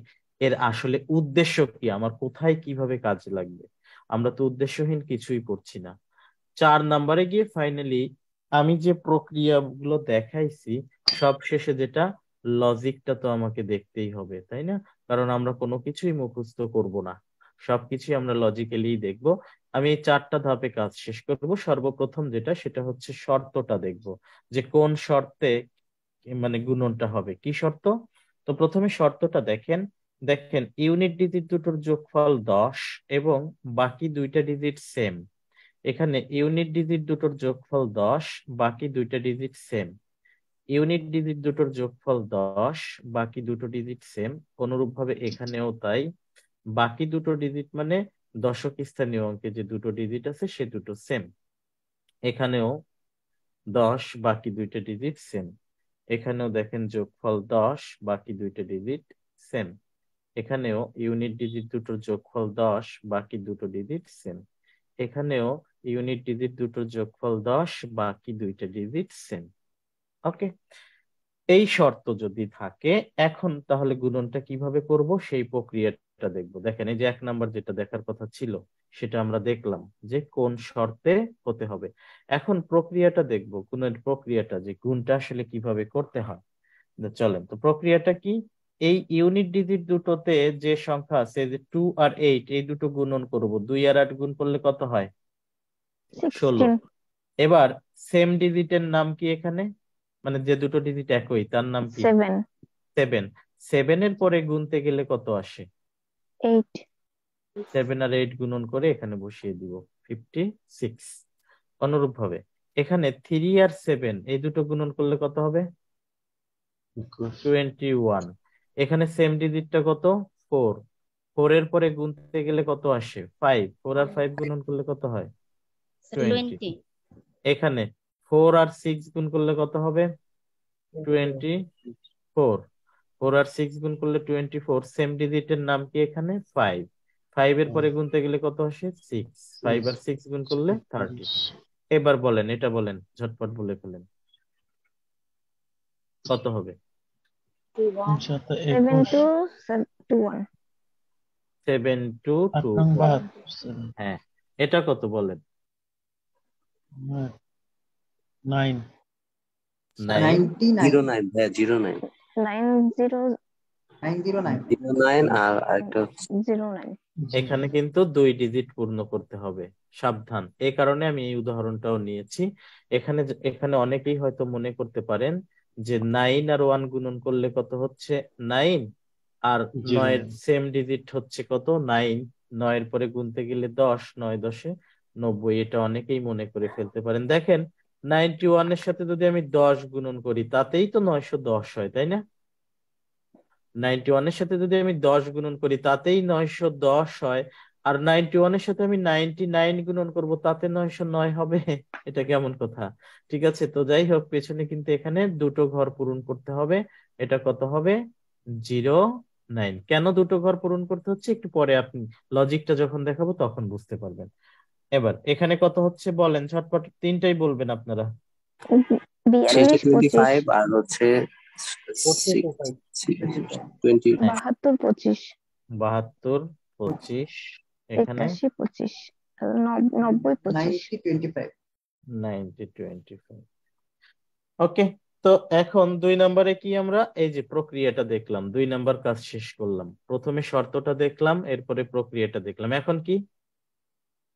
এর আসলে উদ্দেশ্য কি, আমার কোথায় কিভাবে কাজে লাগবে। আমরা তো উদ্দেশ্যহীন কিছুই পড়ছি না। 4 নম্বরে গিয়ে ফাইনালি আমি যে প্রক্রিয়াগুলো দেখাইছি সব শেষে যেটা, লজিকটা তো আমাকে দেখতেই হবে, তাই না? কারণ আমরা কোনো কিছুই মুখস্থ করব না, সবকিছুই আমরা লজিক্যালি দেখব। আমি এই 4টা ধাপে কাজ শেষ করব। সর্বপ্রথম যেটা, সেটা হচ্ছে শর্তটা দেখব, যে কোন শর্তে মানে গুণনটা হবে, কি শর্ত। তো প্রথমে শর্তটা দেখেন, দেখেন ইউনিট ডিজিট দুটোর যোগফল 10 এবং বাকি দুইটা ডিজিট সেম। এখানে ইউনিট ডিজিট দুটোর যোগফল 10, বাকি দুইটা ডিজিট সেম। ইউনিট ডিজিট দুটোর যোগফল 10, বাকি দুটো ডিজিট সেম। অনুরূপভাবে এখানেও তাই, বাকি দুটো ডিজিট মানে দশক স্থানীয় অঙ্কে যে দুটো ডিজিট আছে সে দুটো সেম। এখানেও 10, বাকি দুইটা ডিজিট সেম। এখানেও দেখেন যোগফল 10, বাকি দুইটা ডিজিট সেম। এখানেও ইউনিট ডিজিট দুটোর যোগফল 10, বাকি দুটো ডিজিট সেম। এখানেও ইউনিট ডিজিট দুটোর যোগফল 10, বাকি দুইটা ডিজিট সেম। ওকে, এই শর্ত যদি থাকে এখন তাহলে গুণনটা কিভাবে করব সেই প্রক্রিয়াটা দেখবো। দেখেন এই যে 1 নাম্বার যেটা দেখার কথা ছিল সেটা আমরা দেখলাম যে কোন শর্তে হতে হবে। এখন প্রক্রিয়াটা দেখবো, গুণের প্রক্রিয়াটা, যে গুণটা আসলে কিভাবে করতে হয়। চলেন তো প্রক্রিয়াটা কি। এই ইউনিট ডিজিট দুটোতে যে সংখ্যা আছে যে 2 আর 8 এই দুটো গুণন করব। 2 আর 8 গুণ করলে কত হয়? 16। 16 এবার সেম ডিজিটের নাম কি এখানে, মানে যে দুটো ডিজিট একই তার নাম কি? 7 7। 7 এর পরে গুনতে গেলে কত আসে? 8 7 আর 8 গুণন করে এখানে বসিয়ে দিব 56। অনুরূপ ভাবে এখানে 3 আর 7 এই দুটো গুণন করলে কত হবে? 21। এখানে সেম ডিজিটটা কত? 4। 4 এর পরে গুনতে গেলে কত আসে? 5। 4 আর 5 গুণন করলে কত হয়? 20। এখানে 4 আর 6 গুণ করলে কত হবে? 24। 4 আর 6 গুণ করলে 24। সেম ডিজিটের নাম কি এখানে? 5। 5 এর পরে গুনতে গেলে কত আসে? 6। 5 আর 6 গুণ করলে 30। এবার বলেন, এটা বলেন, ঝটপট বলে ফেলেন কত হবে? 7 to 1 7 to 2 1। হ্যাঁ, এটা কত বলেন? 9 9 09 ভাইয়া 09 09 আর আরেকটা হচ্ছে 09 এখানে কিন্তু 2 ডিজিট পূর্ণ করতে হবে, সাবধান। এই কারণে আমি এই উদাহরণটাও নিয়েছি। এখানে অনেকেই হয়তো মনে করতে পারেন যে 9 আর 1 গুণন করলে কত হচ্ছে? 9 আর 9 এর সেম ডিজিট হচ্ছে কত? 9। 9 এর পরে গুনতে গেলে 10, 9 10 90। এটা অনেকেই মনে করে ফেলতে পারেন। দেখেন 91 এর সাথে যদি আমি 10 গুণন করি তাতেই তো 910 হয়, তাই না? 91 এর সাথে যদি আমি 10 গুণন করি তাতেই 910 হয়। আর 91 এর সাথে আমি 99 গুণন করব তাতে 909 হবে। এটা কেমন কথা? ঠিক আছে, তো যাই হোক পেছনে কিন্তু এখানে দুটো ঘর পূরণ করতে হবে। এটা কত হবে? 09। কেন দুটো ঘর পূরণ করতে হচ্ছে একটু পরে আপনি লজিকটা যখন দেখাবো তখন বুঝতে পারবেন। এবার এখানে কত হচ্ছে বলেন, ঝটপট তিনটাই বলবেন আপনারা। শেষে 42 25 আর হচ্ছে 20 72 25 72 25 এখানে 81 25 90 25 90 25। ওকে, তো এখন 2 নম্বরে কি আমরা এই যে প্রক্রিয়াটা দেখলাম, 2 নাম্বার কাজ শেষ করলাম। প্রথমে শর্তটা দেখলাম, এরপরে প্রক্রিয়াটা দেখলাম। এখন কি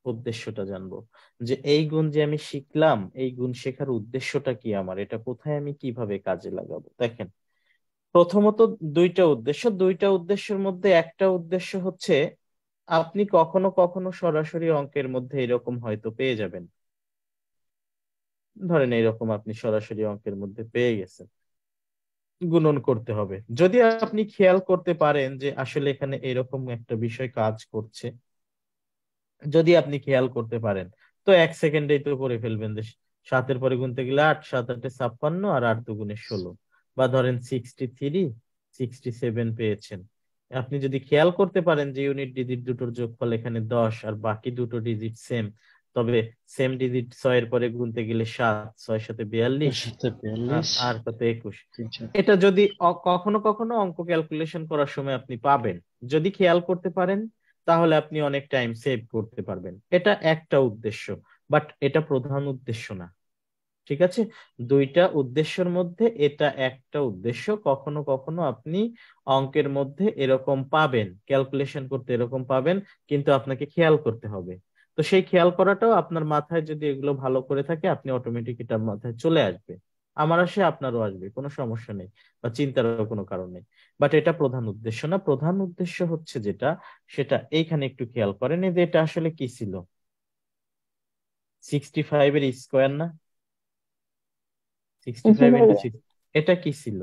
উদ্দেশ্যটা জানবো, যে এই গুণ যে আমি শিখলাম এই গুণ শেখার উদ্দেশ্যটা কি আমার, এটা কোথায় আমি কিভাবে কাজে লাগাবো। দেখেন প্রথমত দুইটা উদ্দেশ্যের মধ্যে একটা উদ্দেশ্য হচ্ছে আপনি কখনো কখনো সরাসরি অঙ্কের মধ্যে এরকম হয়তো পেয়ে যাবেন। ধরেন এইরকম আপনি সরাসরি অঙ্কের মধ্যে পেয়ে গেছেন, গুণন করতে হবে। যদি আপনি খেয়াল করতে পারেন যে আসলে এখানে এরকম একটা বিষয় কাজ করছে, যদি আপনি খেয়াল করতে পারেন তো 1 সেকেন্ডেই তো করে ফেলবেন যে 7 এর পরে গুনতে গেলে 8, 7 8 56 আর 8 দুগুণে 16। বা ধরেন 63 67 পেয়েছেন। আপনি যদি খেয়াল করতে পারেন যে ইউনিট ডিজিট দুটোর যোগফল এখানে 10 আর বাকি দুটো ডিজিট সেম, তবে সেম ডিজিট 6 এর পরে গুনতে গেলে 7, 6 সাথে 42 আর কত 21। এটা যদি কখনো কখনো অঙ্ক ক্যালকুলেশন করার সময় আপনি পাবেন, যদি খেয়াল করতে পারেন তাহলে আপনি অনেক টাইম সেভ করতে পারবেন। এটা একটা উদ্দেশ্য, বাট এটা প্রধান উদ্দেশ্য না। ঠিক আছে, দুইটা উদ্দেশ্যের মধ্যে এটা একটা উদ্দেশ্য। কখনো কখনো আপনি অঙ্কের মধ্যে এরকম পাবেন, ক্যালকুলেশন করতে এরকম পাবেন, কিন্তু আপনাকে খেয়াল করতে হবে। তো সেই খেয়াল করাটাও আপনার মাথায় যদি এগুলো ভালো করে থাকে আপনি অটোমেটিক এটা মাথায় চলে আসবে। আমার আসে আপনারও আসবে, কোনো সমস্যা নেই বা চিন্তারও কোনো কারণ নেই। বাট এটা প্রধান উদ্দেশ্য না। প্রধান উদ্দেশ্য হচ্ছে যেটা, সেটা এইখানে একটু খেয়াল করেন, যে এটা আসলে কি ছিল, 65 এর স্কোয়ার না, 65 ইন্টু 6, এটা কি ছিল,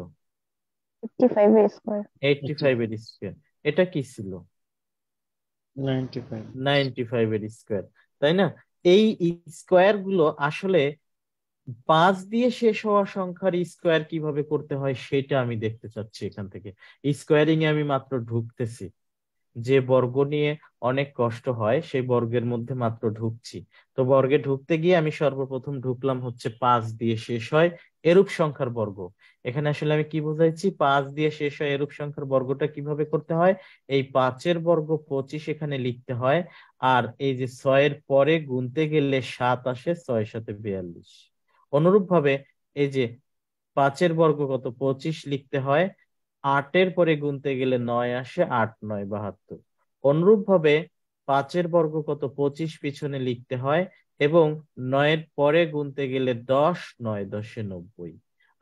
85 এর স্কয়ার। 85 এর স্কোয়ার, এটা কি ছিল, 95 95 এর স্কোয়ার, তাই না? এই স্কোয়ার গুলো আসলে 5 দিয়ে শেষ হওয়া সংখ্যার স্কোয়ার কিভাবে করতে হয় সেটা আমি দেখতে চাচ্ছি। এখান থেকে স্কোয়ারিং এ আমি মাত্র ঢুকতেছি, যে বর্গ নিয়ে অনেক কষ্ট হয় সেই বর্গের মধ্যে মাত্র ঢুকছি। তো বর্গে ঢুকতে গিয়ে আমি সর্বপ্রথম ঢুকলাম হচ্ছে 5 দিয়ে শেষ হয় এরূপ সংখ্যার বর্গ। এখানে আসলে আমি কি বোঝাইছি, 5 দিয়ে শেষ হয় এরূপ সংখ্যার বর্গটা কিভাবে করতে হয়, এই 5 বর্গ 25 এখানে লিখতে হয়, আর এই যে 6 পরে গুনতে গেলে 7 আসে, 6 সাথে 42। অনুরূপ ভাবে এই যে 5 বর্গ কত 25 লিখতে হয়, 8 পরে গুনতে গেলে 9 আসে, 8 9 72। অনুরূপ ভাবে 5 বর্গ কত 25 পিছনে লিখতে হয়, এবং 9 পরে গুনতে গেলে 10 9 10 90।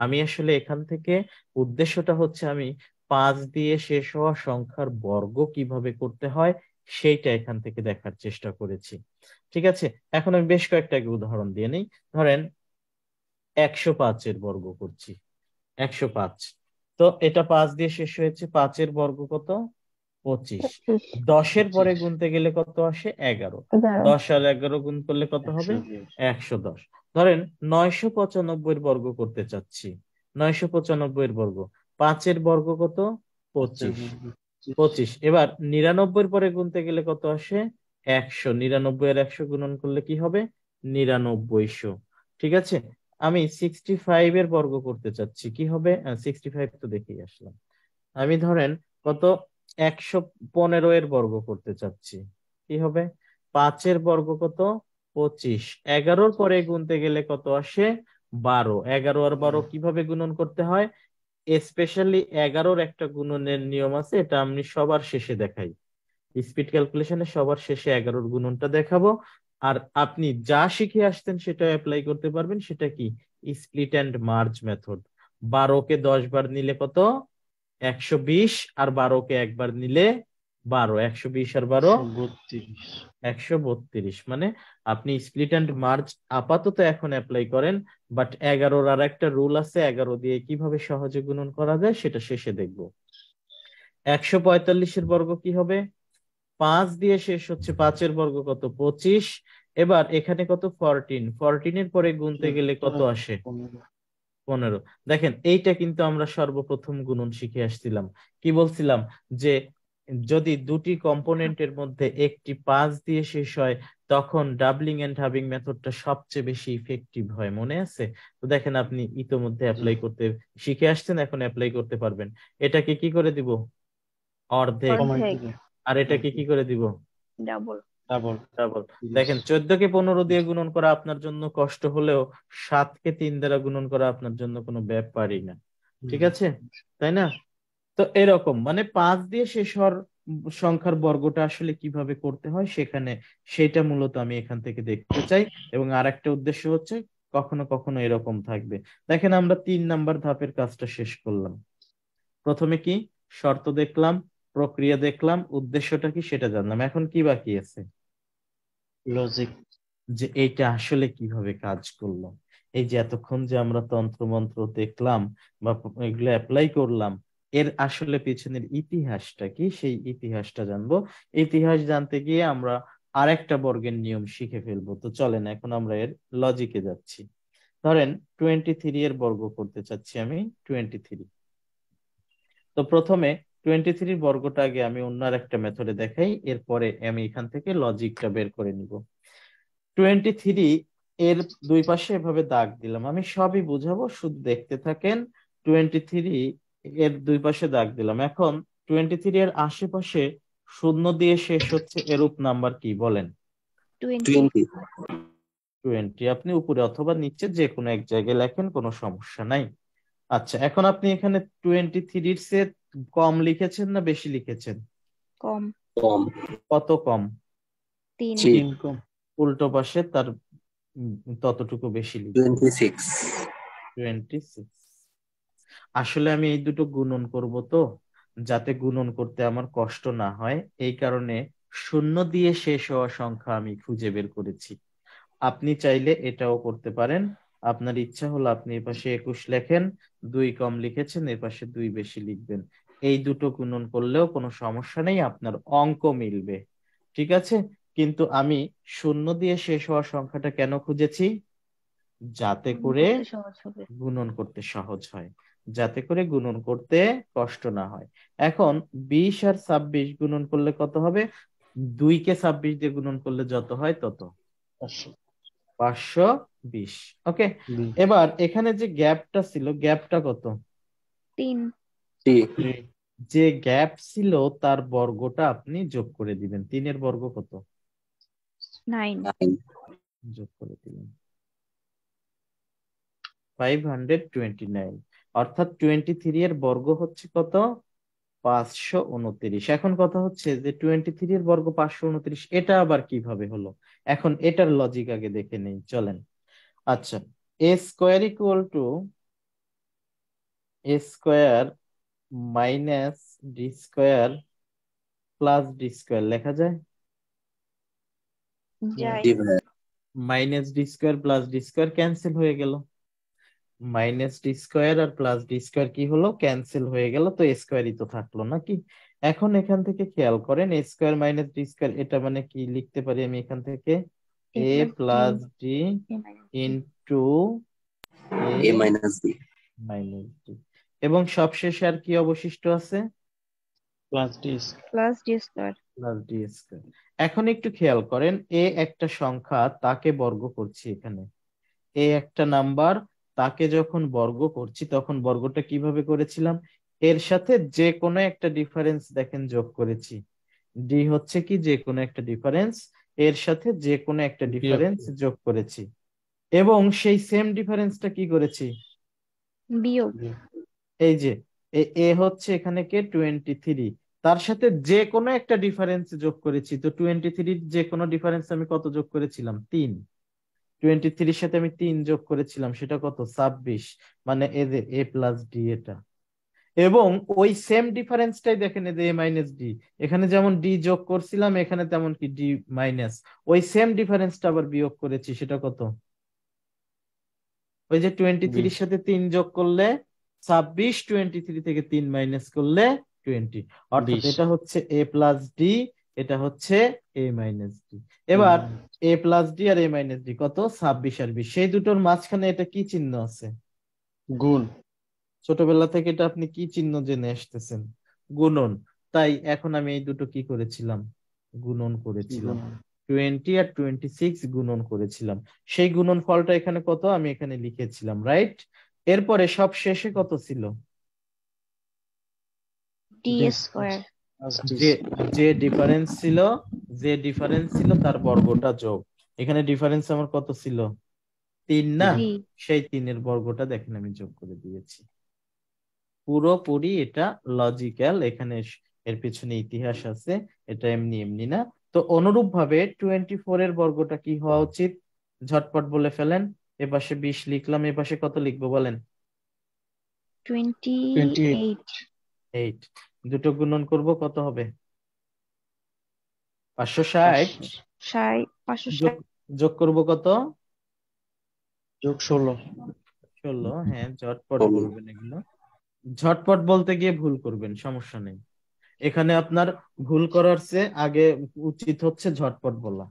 আমি আসলে এখান থেকে উদ্দেশ্যটা হচ্ছে আমি 5 দিয়ে শেষ হওয়া সংখ্যার বর্গ কিভাবে করতে হয় সেইটা এখান থেকে দেখার চেষ্টা করেছি। ঠিক আছে, এখন আমি বেশ কয়েকটা উদাহরণ দিয়ে নিই। ধরেন 105 বর্গ করছি, 105। তো এটা 5 দিয়ে শেষ হয়েছে, 5 বর্গ কত 25। 10 পরে গুনতে গেলে কত আসে 11, 11 10 আর 11 গুণ করলে কত হবে 110। ধরেন 995 বর্গ করতে চাচ্ছি, 995 বর্গ, 5 বর্গ কত 25, 25। এবার 99 পরে গুনতে গেলে কত আসে 100, 99 আর 100 গুণন করলে কি হবে 9900। ঠিক আছে, আমি 65 বর্গ করতে চাচ্ছি, কি হবে 65 তো দেখেই আসলাম। আমি ধরেন কত 115 বর্গ করতে চাচ্ছি, কি হবে 5 বর্গ কত 25, 11 পরে গুনতে গেলে কত আসে 12, 11 আর 12 কিভাবে গুণন করতে হয়, স্পেশালি 11 একটা গুণনের নিয়ম আছে, এটা আমি সবার শেষে দেখাই, স্পিড ক্যালকুলেশনে সবার শেষে 11 গুণনটা দেখাবো। আর আপনি যা শিখে আসতেন সেটা অ্যাপ্লাই করতে পারবেন। সেটা কি, স্প্লিট এন্ড মার্জ মেথড। 12কে 10 বার নিলে কত 120, আর 12কে একবার নিলে 12, 120 আর 12 132। মানে আপনি স্প্লিট এন্ড মার্জ আপাতত এখন অ্যাপ্লাই করেন, বাট 11 আর একটা রুল আছে, 11 দিয়ে কিভাবে সহজে গুণন করা যায় সেটা শেষে দেখব। 145 বর্গ কি হবে, 5 দিয়ে শেষ হচ্ছে, 5 বর্গ কত 25। এবার এখানে কত 14, 14 পরে গুনতে গেলে কত আসে 15। দেখেন এইটা কিন্তু আমরা সর্বপ্রথম গুণন শিখে আসছিলাম, কি বলছিলাম যে যদি দুটি কম্পোনেন্টের মধ্যে একটি 5 দিয়ে শেষ হয় তখন ডাবলিং এন্ড হাবিং মেথডটা সবচেয়ে বেশি ইফেক্টিভ হয়, মনে আছে? তো দেখেন আপনি ইতোমধ্যে অ্যাপ্লাই করতে শিখে আসছেন, এখন অ্যাপ্লাই করতে পারবেন। এটাকে কি করে দিব, অর্ধেক। আর এটাকে কি করে দিব, ডাবল। ডাবল। ডাবল। দেখেন 14কে 15 দিয়ে গুণন করা আপনার জন্য কষ্ট হলেও 7কে 3 দ্বারা গুণন করা আপনার জন্য কোনো ব্যাপারই না। ঠিক আছে, তাই না? তো এরকম মানে 5 দিয়ে শেষ হওয়ার সংখ্যার বর্গটা আসলে কিভাবে করতে হয় সেখানে, সেটা মূলত আমি এখান থেকে দেখতে চাই। এবং আরেকটা উদ্দেশ্য হচ্ছে কখনো কখনো এরকম থাকবে। দেখেন আমরা 3 নাম্বার ধাপের কাজটা শেষ করলাম। প্রথমে কি শর্ত দেখলাম, প্রক্রিয়া দেখলাম, উদ্দেশ্যটা কি সেটা জানলাম। এখন কি বাকি আছে, লজিক, যে এইটা আসলে কিভাবে কাজ করলো। এই যে এতক্ষণ যে আমরা তন্ত্র মন্ত্র দেখলাম বা এগুলো অ্যাপ্লাই করলাম, এর আসলে পেছনের ইতিহাসটা কি সেই ইতিহাসটা জানবো। ইতিহাস জানতে গিয়ে আমরা আরেকটা বর্গের নিয়ম শিখে ফেলবো। তো চলেন এখন আমরা এর লজিকে যাচ্ছি। ধরেন 23 এর বর্গ করতে চাচ্ছি আমি 23। তো প্রথমে 23 বর্গটা আগে আমি অন্য একটা মেথডে দেখাই, এরপরে আমি এখান থেকে লজিকটা বের করে নিব। 23 এর দুই পাশে এভাবে দাগ দিলাম, আমি সবই বুঝাবো, শুধু দেখতে থাকেন। 23 এর দুই পাশে দাগ দিলাম। এখন 23 এর আশেপাশে শূন্য দিয়ে শেষ হচ্ছে এরূপ নাম্বার কি বলেন? 20 20। আপনি উপরে অথবা নিচে যে কোনো এক জায়গায় লেখেন, কোনো সমস্যা নাই। আচ্ছা, এখন আপনি এখানে 23 এর চেয়ে কম লিখেছেন না বেশি লিখেছেন? কম। কম কত কম? 3। 3 কম। উল্টো পাশে তার ততটুকু বেশি লিখবেন। 26 26। আসলে আমি এই দুটো গুণন করব তো, যাতে গুণন করতে আমার কষ্ট না হয়, এই কারণে শূন্য দিয়ে শেষ হওয়া সংখ্যা আমি খুঁজে বের করেছি। আপনি চাইলে এটাও করতে পারেন। আপনার ইচ্ছা হলো আপনি এ পাশে 21 লেখেন, 2 কম লিখেছেন, এ পাশে 2 বেশি লিখবেন। এই দুটো গুণন করলেও কোনো সমস্যা নেই, আপনার অঙ্ক মিলবে। ঠিক আছে? কিন্তু আমি শূন্য দিয়ে শেষ হওয়া সংখ্যাটা কেন খুঁজেছি? যাতে গুণ করে করতে সহজ হবে। গুণন করতে সহজ হয়, যাতে করে গুণন করতে কষ্ট না হয়। এখন 20 আর 26 গুণন করলে কত হবে? 2 কে 26 দিয়ে গুণন করলে যত হয় তত, 520। ওকে, এবার এখানে যে গ্যাপটা ছিল, গ্যাপটা কত? 3 3 যে গ্যাপ ছিল তার বর্গটা আপনি যোগ করে দিবেন। 3 এর বর্গ কত? 9 9 যোগ করে দিবেন 529। অর্থাৎ 23 এর বর্গ হচ্ছে কত? 529। এখন কথা হচ্ছে যে 23 এর বর্গ 529, এটা আবার কিভাবে হলো? এখন এটার লজিক আগে দেখে নেই, চলেন। আচ্ছা, a square equal to a square minus d square plus d square লেখা যায়? যায়। জি ভাইয়া। Minus d square plus d square cancel হয়ে গেল, মাইনাস ডি স্কোয়ার আর প্লাস ডি স্কোয়ার কি হলো? ক্যান্সেল হয়ে গেল, তো স্কোয়ারই তো থাকলো নাকি? এখন এখান থেকে খেয়াল করেন, এ স্কোয়ার মাইনাস ডি স্কোয়ার, এটা মানে কি লিখতে পারি আমি এখান থেকে? a A plus plus D d a minus d into A a minus b minus D, এবং সবশেষে আর কি অবশিষ্ট আছে? Plus D plus d square plus d square. এখন একটু খেয়াল করেন, এ একটা সংখ্যা, তাকে বর্গ করছি এখানে। এ একটা নাম্বার, তাকে যখন বর্গ করছি তখন বর্গটা কিভাবে করেছিলাম? এর সাথে যে কোনো একটা ডিফারেন্স দেখেন যোগ করেছি। ডি হচ্ছে কি? যে কোনো একটা ডিফারেন্স, এর সাথে যে কোনো একটা ডিফারেন্স যোগ করেছি, এবং সেই সেম ডিফারেন্সটা কি করেছি? বিয়োগ এই যে এ হচ্ছে এখানে কে? 23, তার সাথে যে কোনো একটা ডিফারেন্স যোগ করেছি। তো 23 যে কোনো ডিফারেন্স আমি কত যোগ করেছিলাম? 3। 23 সাথে আমি 3 যোগ করেছিলাম, সেটা কত? 26। মানে এ যে এ প্লাস ডি এটা, এবং ওই সেম ডিফারেন্সটাই দেখেন এই যে এ মাইনাস ডি, এখানে যেমন ডি যোগ করছিলাম এখানে তেমন কি ডি মাইনাস, ওই সেম ডিফারেন্সটা আবার বিয়োগ করেছি, সেটা কত? ওই যে 23 সাথে 3 যোগ করলে 26, 23 থেকে 3 মাইনাস করলে 20, অর্থাৎ 20 এটা হচ্ছে এ প্লাস ডি, এটা হচ্ছে এ মাইনাস ডি। এবার এ প্লাস ডি আর এ মাইনাস ডি কত? 26 আর 20, সেই দুটোর মাঝখানে এটা কি চিহ্ন আছে? গুণ। ছোটবেলা থেকে এটা আপনি কি চিহ্ন জেনে আসতেছেন? গুণন। তাই এখন আমি এই দুটো কি করেছিলাম? গুণন করেছিলাম। 20 আর 26 গুণন করেছিলাম, সেই গুণন ফলটা এখানে কত আমি এখানে লিখেছিলাম, রাইট? এরপরে সব শেষে কত ছিল? d square যে যে ডিফারেন্স ছিল, যে ডিফারেন্স ছিল তার বর্গটা যোগ। এখানে ডিফারেন্স আমার কত ছিল? 3 না? 3 সেই 3 এর বর্গটা দেখেন আমি যোগ করে দিয়েছি। পুরোপুরি এটা লজিক্যাল, এখানে এর পিছনে ইতিহাস আছে, এটা এমনি এমনি না। তো অনুরূপ ভাবে 24 এর বর্গটা কি হওয়া উচিত? ঝটপট বলে ফেলেন। এপাশে 20 লিখলাম, এপাশে কত লিখবো বলেন? 28 8। দুটো গুণন করব, কত হবে? 560। 560 যোগ করব কত? যোগ 16 16। হ্যাঁ, ঝটপট 16 বলবেন এগুলো, ঝটপট বলতে গিয়ে ভুল করবেন, সমস্যা নেই। এখানে আপনার ভুল করার চেয়ে আগে উচিত হচ্ছে ঝটপট বলা।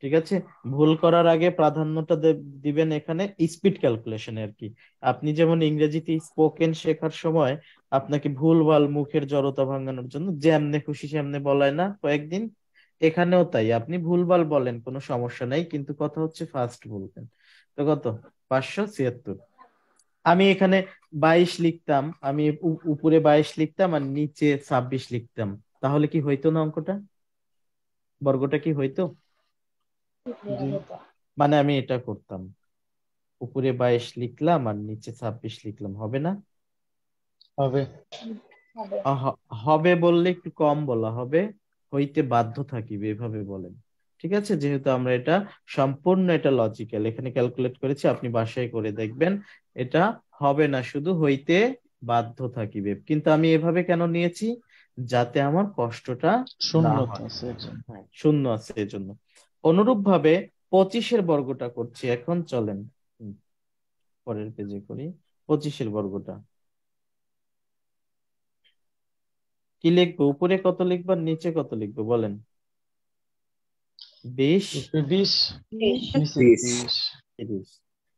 ঠিক আছে? ভুল করার আগে প্রাধান্যটা দিবেন এখানে স্পিড ক্যালকুলেশনে আর কি। আপনি যেমন ইংরেজিতে স্পোকেন শেখার সময় আপনাকে ভুলভাল মুখের জড়তা ভাঙানোর জন্য যেমনে খুশি সেমনে বলায় না কয়েকদিন, এখানেও তাই, আপনি ভুলভাল বলেন কোনো সমস্যা নাই, কিন্তু কথা হচ্ছে ফাস্ট বলবেন। তো কত? 576। আমি এখানে 22 লিখতাম, আমি উপরে 22 লিখতাম আর নিচে 26 লিখতাম, তাহলে কি হইতো না অঙ্কটা? বর্গটা কি হইতো? মানে আমি এটা করতাম, উপরে 22 লিখলাম আর নিচে 26 লিখলাম, হবে না? হবে। হবে বললে একটু কম বলা হবে, হইতে বাধ্য থাকিবে, এভাবে বলেন। ঠিক আছে, যেহেতু আমরা এটা সম্পূর্ণ এটা লজিক্যাল এখানে ক্যালকুলেট করেছি, আপনি বাসায় করে দেখবেন, এটা হবে না, শুধু হইতে বাধ্য থাকিবে। কিন্তু আমি এভাবে কেন নিয়েছি, যাতে আমার কষ্টটা না শূন্যতা হয়। আছে এর জন্য। হ্যাঁ, শূন্য আছে এই জন্য। অনুরূপ ভাবে 25-এর বর্গটা করছি এখন, চলেন পরের পেজে করি। 25-এর বর্গটা কি লিখবো, উপরে কত লিখবো আর নিচে কত লিখবো বলেন? 20, উপরে 20, নিচে 20 30, 30।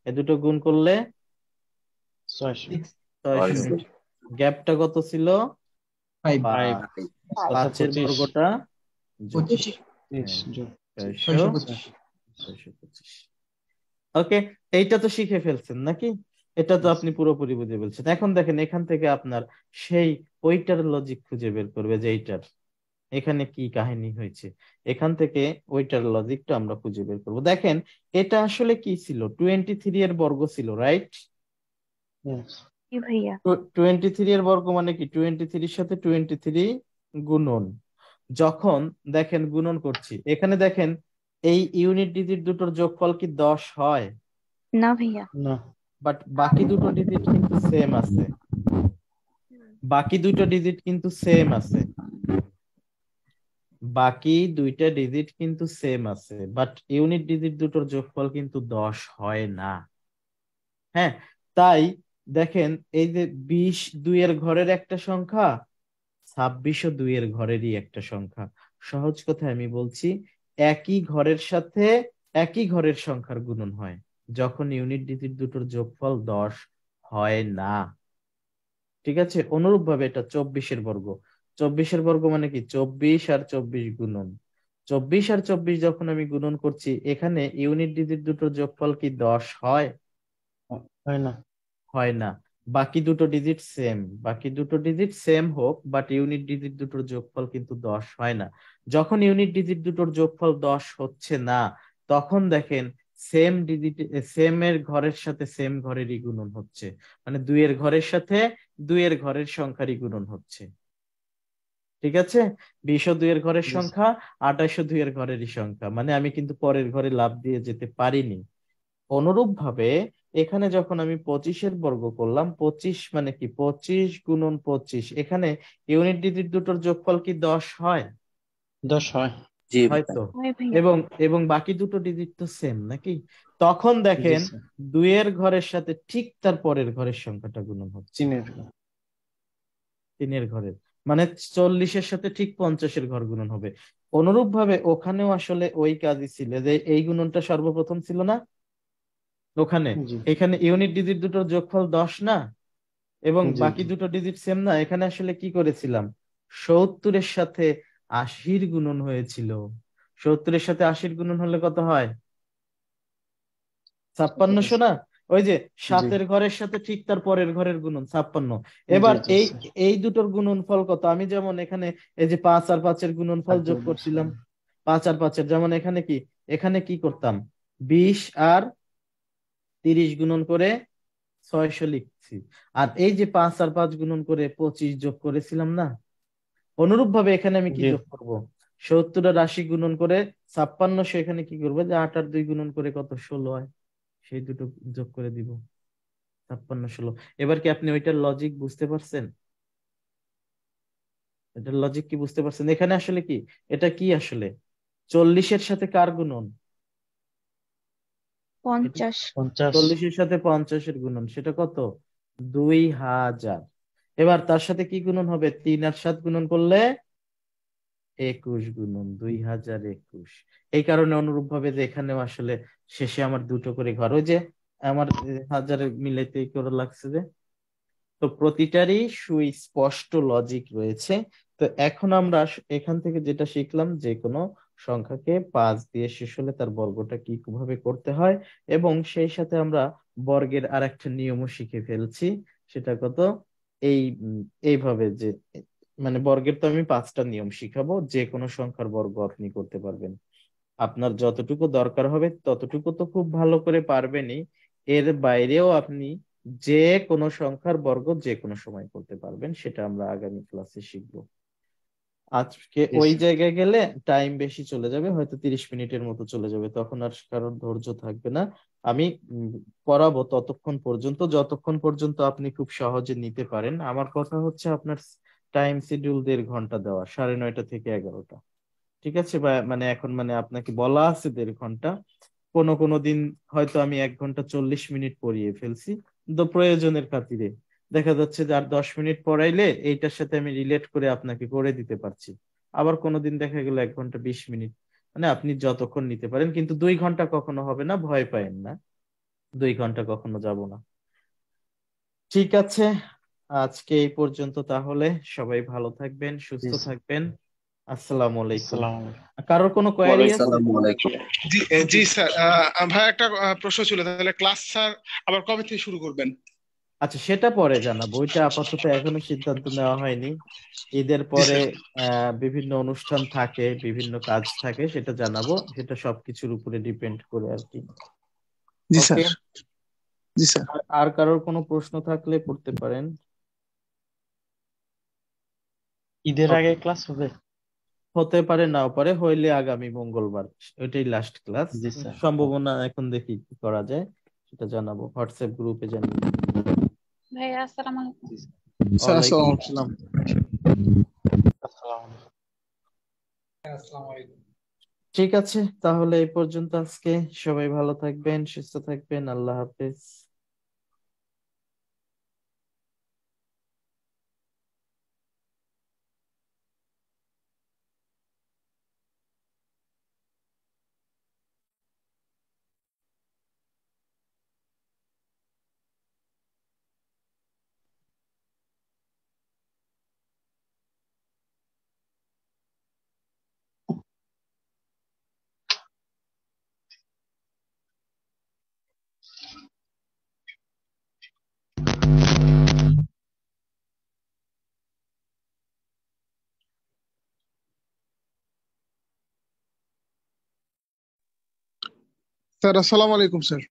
এ দুটো গুণ করলে 600, 600। গ্যাপটা কত ছিল? 5 5, 5-এর 25, বর্গটা যোগ। 25 30 যোগ 625। 625। ওকে, এইটা তো শিখে ফেলছেন নাকি? এটা তো Yes. আপনি পুরোপুরি বুঝে ফেলছেন। এখন দেখেন এখান থেকে আপনার সেই ওইটার লজিক খুঁজে বের করবে, যে এইটার এখানে কি কাহিনী হয়েছে, এখান থেকে ওইটার লজিকটা আমরা খুঁজে বের করব। দেখেন এটা আসলে কি ছিল, 23 এর বর্গ ছিল, রাইট? Yes. জি ভাইয়া। 23 এর বর্গ মানে কি, 23-র সাথে 23 গুণন। যখন দেখেন গুণন করছি, এখানে দেখেন এই ইউনিট ডিজিট দুটোর যোগফল কি 10 হয়? না ভাইয়া। না, বাট বাকি দুটো ডিজিট কিন্তু সেম আছে, বাকি দুটো ডিজিট কিন্তু সেম আছে, বাকি দুইটা ডিজিট কিন্তু সেম আছে, বাট ইউনিট ডিজিট দুটোর যোগফল কিন্তু 10 হয় না। হ্যাঁ, তাই দেখেন এই যে 20 দুইয়ের ঘরের একটা সংখ্যা, 26ও দুইয়ের ঘরেরই একটা সংখ্যা। সহজ কথায় আমি বলছি, একই ঘরের সাথে একই ঘরের সংখ্যার গুণন হয় যখন ইউনিট ডিজিট দুটোর যোগফল 10 হয় না। ঠিক আছে, অনুরূপ ভাবে এটা 24-এর বর্গ। 24-এর বর্গ মানে কি, 24 আর 24 গুণন। 24 আর 24 যখন আমি গুণন করছি, এখানে ইউনিট ডিজিট দুটোর যোগফল কি 10 হয়? হয় না। হয় না। বাকি দুটো ডিজিট সেম, বাকি দুটো ডিজিট সেম হোক, বাট ইউনিট ডিজিট দুটোর যোগফল কিন্তু 10 হয় না। যখন ইউনিট ডিজিট দুটোর যোগফল 10 হচ্ছে না, তখন দেখেন সেম ডিজিট, সেম এর ঘরের সাথে সেম ঘরেরই গুণন হচ্ছে, মানে দুইয়ের ঘরের সাথে দুইয়ের ঘরের সংখ্যারই গুণন হচ্ছে। ঠিক আছে, 20ও দুইয়ের ঘরের Yes. সংখ্যা, 28ও দুইয়ের ঘরেরই সংখ্যা, মানে আমি কিন্তু পরের ঘরে লাফ দিয়ে যেতে পারিনি। অনুরূপ ভাবে এখানে যখন আমি 25-এর বর্গ করলাম, 25 মানে কি, 25 গুণন 25, এখানে ইউনিট ডিজিট দুটোর যোগফল কি 10 হয়? 10 হয়। জি হয়তো। হয় ভাইয়া। এবং বাকি দুটো ডিজিট তো সেম নাকি? তখন দেখেন জি, স্যার। দুইয়ের ঘরের সাথে ঠিক তার পরের ঘরের সংখ্যাটা গুণন হচ্ছে, 3-এর 3-এর ঘরের, মানে 40-এর সাথে ঠিক 50-এর ঘর গুণন হবে। অনুরূপ ভাবে ওখানেও আসলে ওই কাজই ছিল, যে এই গুণনটা সর্বপ্রথম ছিল না ওখানে, জি, এখানে ইউনিট ডিজিট দুটোর যোগফল 10 না, এবং জি, বাকি জি। দুটো ডিজিট সেম না, এখানে আসলে কি করেছিলাম, 70-এর সাথে 80-র গুণন হয়েছিল। 70-এর সাথে 80-র গুণন হলে কত হয়? 5600 না? ওই যে জি, 7-এর ঘরের সাথে ঠিক তার পরের ঘরের গুণন 56। জি, এবার জি, এই স্যার। এই দুটোর গুণনফল কত, আমি যেমন এখানে এই যে 5 আর 5-এর গুণনফল যোগ করছিলাম, 5 আর 5-এর, যেমন এখানে কি করতাম, 20 আর 30 গুণন করে 600 লিখছি, আর এই যে 5 আর 5 গুণন করে 25 যোগ করেছিলাম না। অনুরূপ ভাবে এখানে আমি কি জি, যোগ করব, 70 আর 80 গুণন করে 5600, এখানে কি করবো, যে 8 আর 2 গুণন করে কত, 16 হয়, সেই দুটো যোগ করে দিব, 56 16। এবার কি আপনি ওইটার লজিক বুঝতে পারছেন? এটার লজিক কি বুঝতে পারছেন? এখানে আসলে কি, এটা কি আসলে 40-এর সাথে কার গুণন? 50। 50, 40-এর সাথে 50-এর গুণন, সেটা কত, 2000। এবার তার সাথে কি গুণন হবে, 3 আর 7 গুণন করলে 21 গুণন 2021। এই কারণে অনুরূপ ভাবে যে এখানেও আসলে শেষে আমার দুটো করে ঘর, ওই যে আমার হাজারে মিলাইতে করে লাগছে যে, তো প্রতিটারই সুস্পষ্ট লজিক রয়েছে। তো এখন আমরা এখান থেকে যেটা শিখলাম, যে কোনো সংখ্যাকে 5 দিয়ে শেষ হলে তার বর্গটা কি কিভাবে করতে হয়, এবং সেই সাথে আমরা বর্গের আর একটা নিয়মও শিখে ফেলছি। সেটা কত, এই এইভাবে যে, মানে বর্গের তো আমি 5টা নিয়ম শিখাবো, যে কোনো সংখ্যার বর্গ আপনি করতে পারবেন, আপনার যতটুকু দরকার হবে ততটুকু তো খুব ভালো করে পারবেনই, এর বাইরেও আপনি যে কোনো সংখ্যার বর্গ যে কোনো সময় করতে পারবেন, সেটা আমরা আগামী ক্লাসে শিখবো। আজকে জি ওই স্যার। জায়গায় গেলে টাইম বেশি চলে যাবে, হয়তো 30 মিনিটের মতো চলে যাবে, তখন আর কারোর ধৈর্য থাকবে না। আমি পড়াবো ততক্ষণ পর্যন্ত যতক্ষণ পর্যন্ত আপনি খুব সহজে নিতে পারেন। আমার কথা হচ্ছে আপনার টাইম শিডিউল 1.5 ঘন্টা দেওয়া, 9:30 থেকে 11টা। ঠিক আছে? বা মানে এখন মানে আপনাকে বলা আছে 1.5 ঘন্টা, কোনো কোনো দিন হয়তো আমি 1 ঘন্টা 40 মিনিট পড়িয়ে ফেলছি, তো প্রয়োজনের খাতিরে দেখা যাচ্ছে যে আর 10 মিনিট পড়াইলে এইটার সাথে আমি রিলেট করে আপনাকে করে দিতে পারছি। আবার কোনোদিন দেখা গেল 1 ঘন্টা 20 মিনিট, মানে আপনি যতক্ষণ নিতে পারেন, কিন্তু 2 ঘন্টা কখনো হবে না, ভয় পায়েন না, 2 ঘন্টা কখনো যাব না। ঠিক আছে, আজকে এই পর্যন্ত তাহলে। সবাই ভালো থাকবেন, জি সুস্থ স্যার। থাকবেন। আসসালামু আলাইকুম। আসসালামু আলাইকুম। কারোর কোনো কোয়েরি আছে? আসসালামু আলাইকুম। জি কেউ জি কি- স্যার, ভাই একটা প্রশ্ন ছিল, তাহলে ক্লাস স্যার আবার কবে থেকে শুরু করবেন? আচ্ছা, সেটা পরে জানাবো, ওইটা আপাতত এখনো সিদ্ধান্ত নেওয়া হয়নি। ঈদের জি পরে স্যার। বিভিন্ন অনুষ্ঠান থাকে, বিভিন্ন কাজ থাকে, সেটা জানাবো, সেটা সবকিছুর উপরে ডিপেন্ড করে আর কি। জি ওকে। স্যার। জি স্যার। আর কারোর কোনো প্রশ্ন থাকলে করতে পারেন। ঈদের ওকে, আগে ক্লাস হবে? হতে পারে নাও পারে, হইলে আগামী মঙ্গলবার ওইটাই লাস্ট ক্লাস। জি স্যার। সম্ভাবনা এখন দেখি কি করা যায়, সেটা জানাবো, হোয়াটসঅ্যাপ গ্রুপে জানিয়ে দেবো। ভাইয়া আসসালামু আলাইকুম। স্যার ওয়ালাইকুম আসসালামু আসসালাম। আসসালামু ঠিক আছে, তাহলে এই পর্যন্ত আজকে। সবাই ভালো থাকবেন, সুস্থ থাকবেন, আল্লাহ হাফেজ। স্যার আসসালামু আলাইকুম স্যার।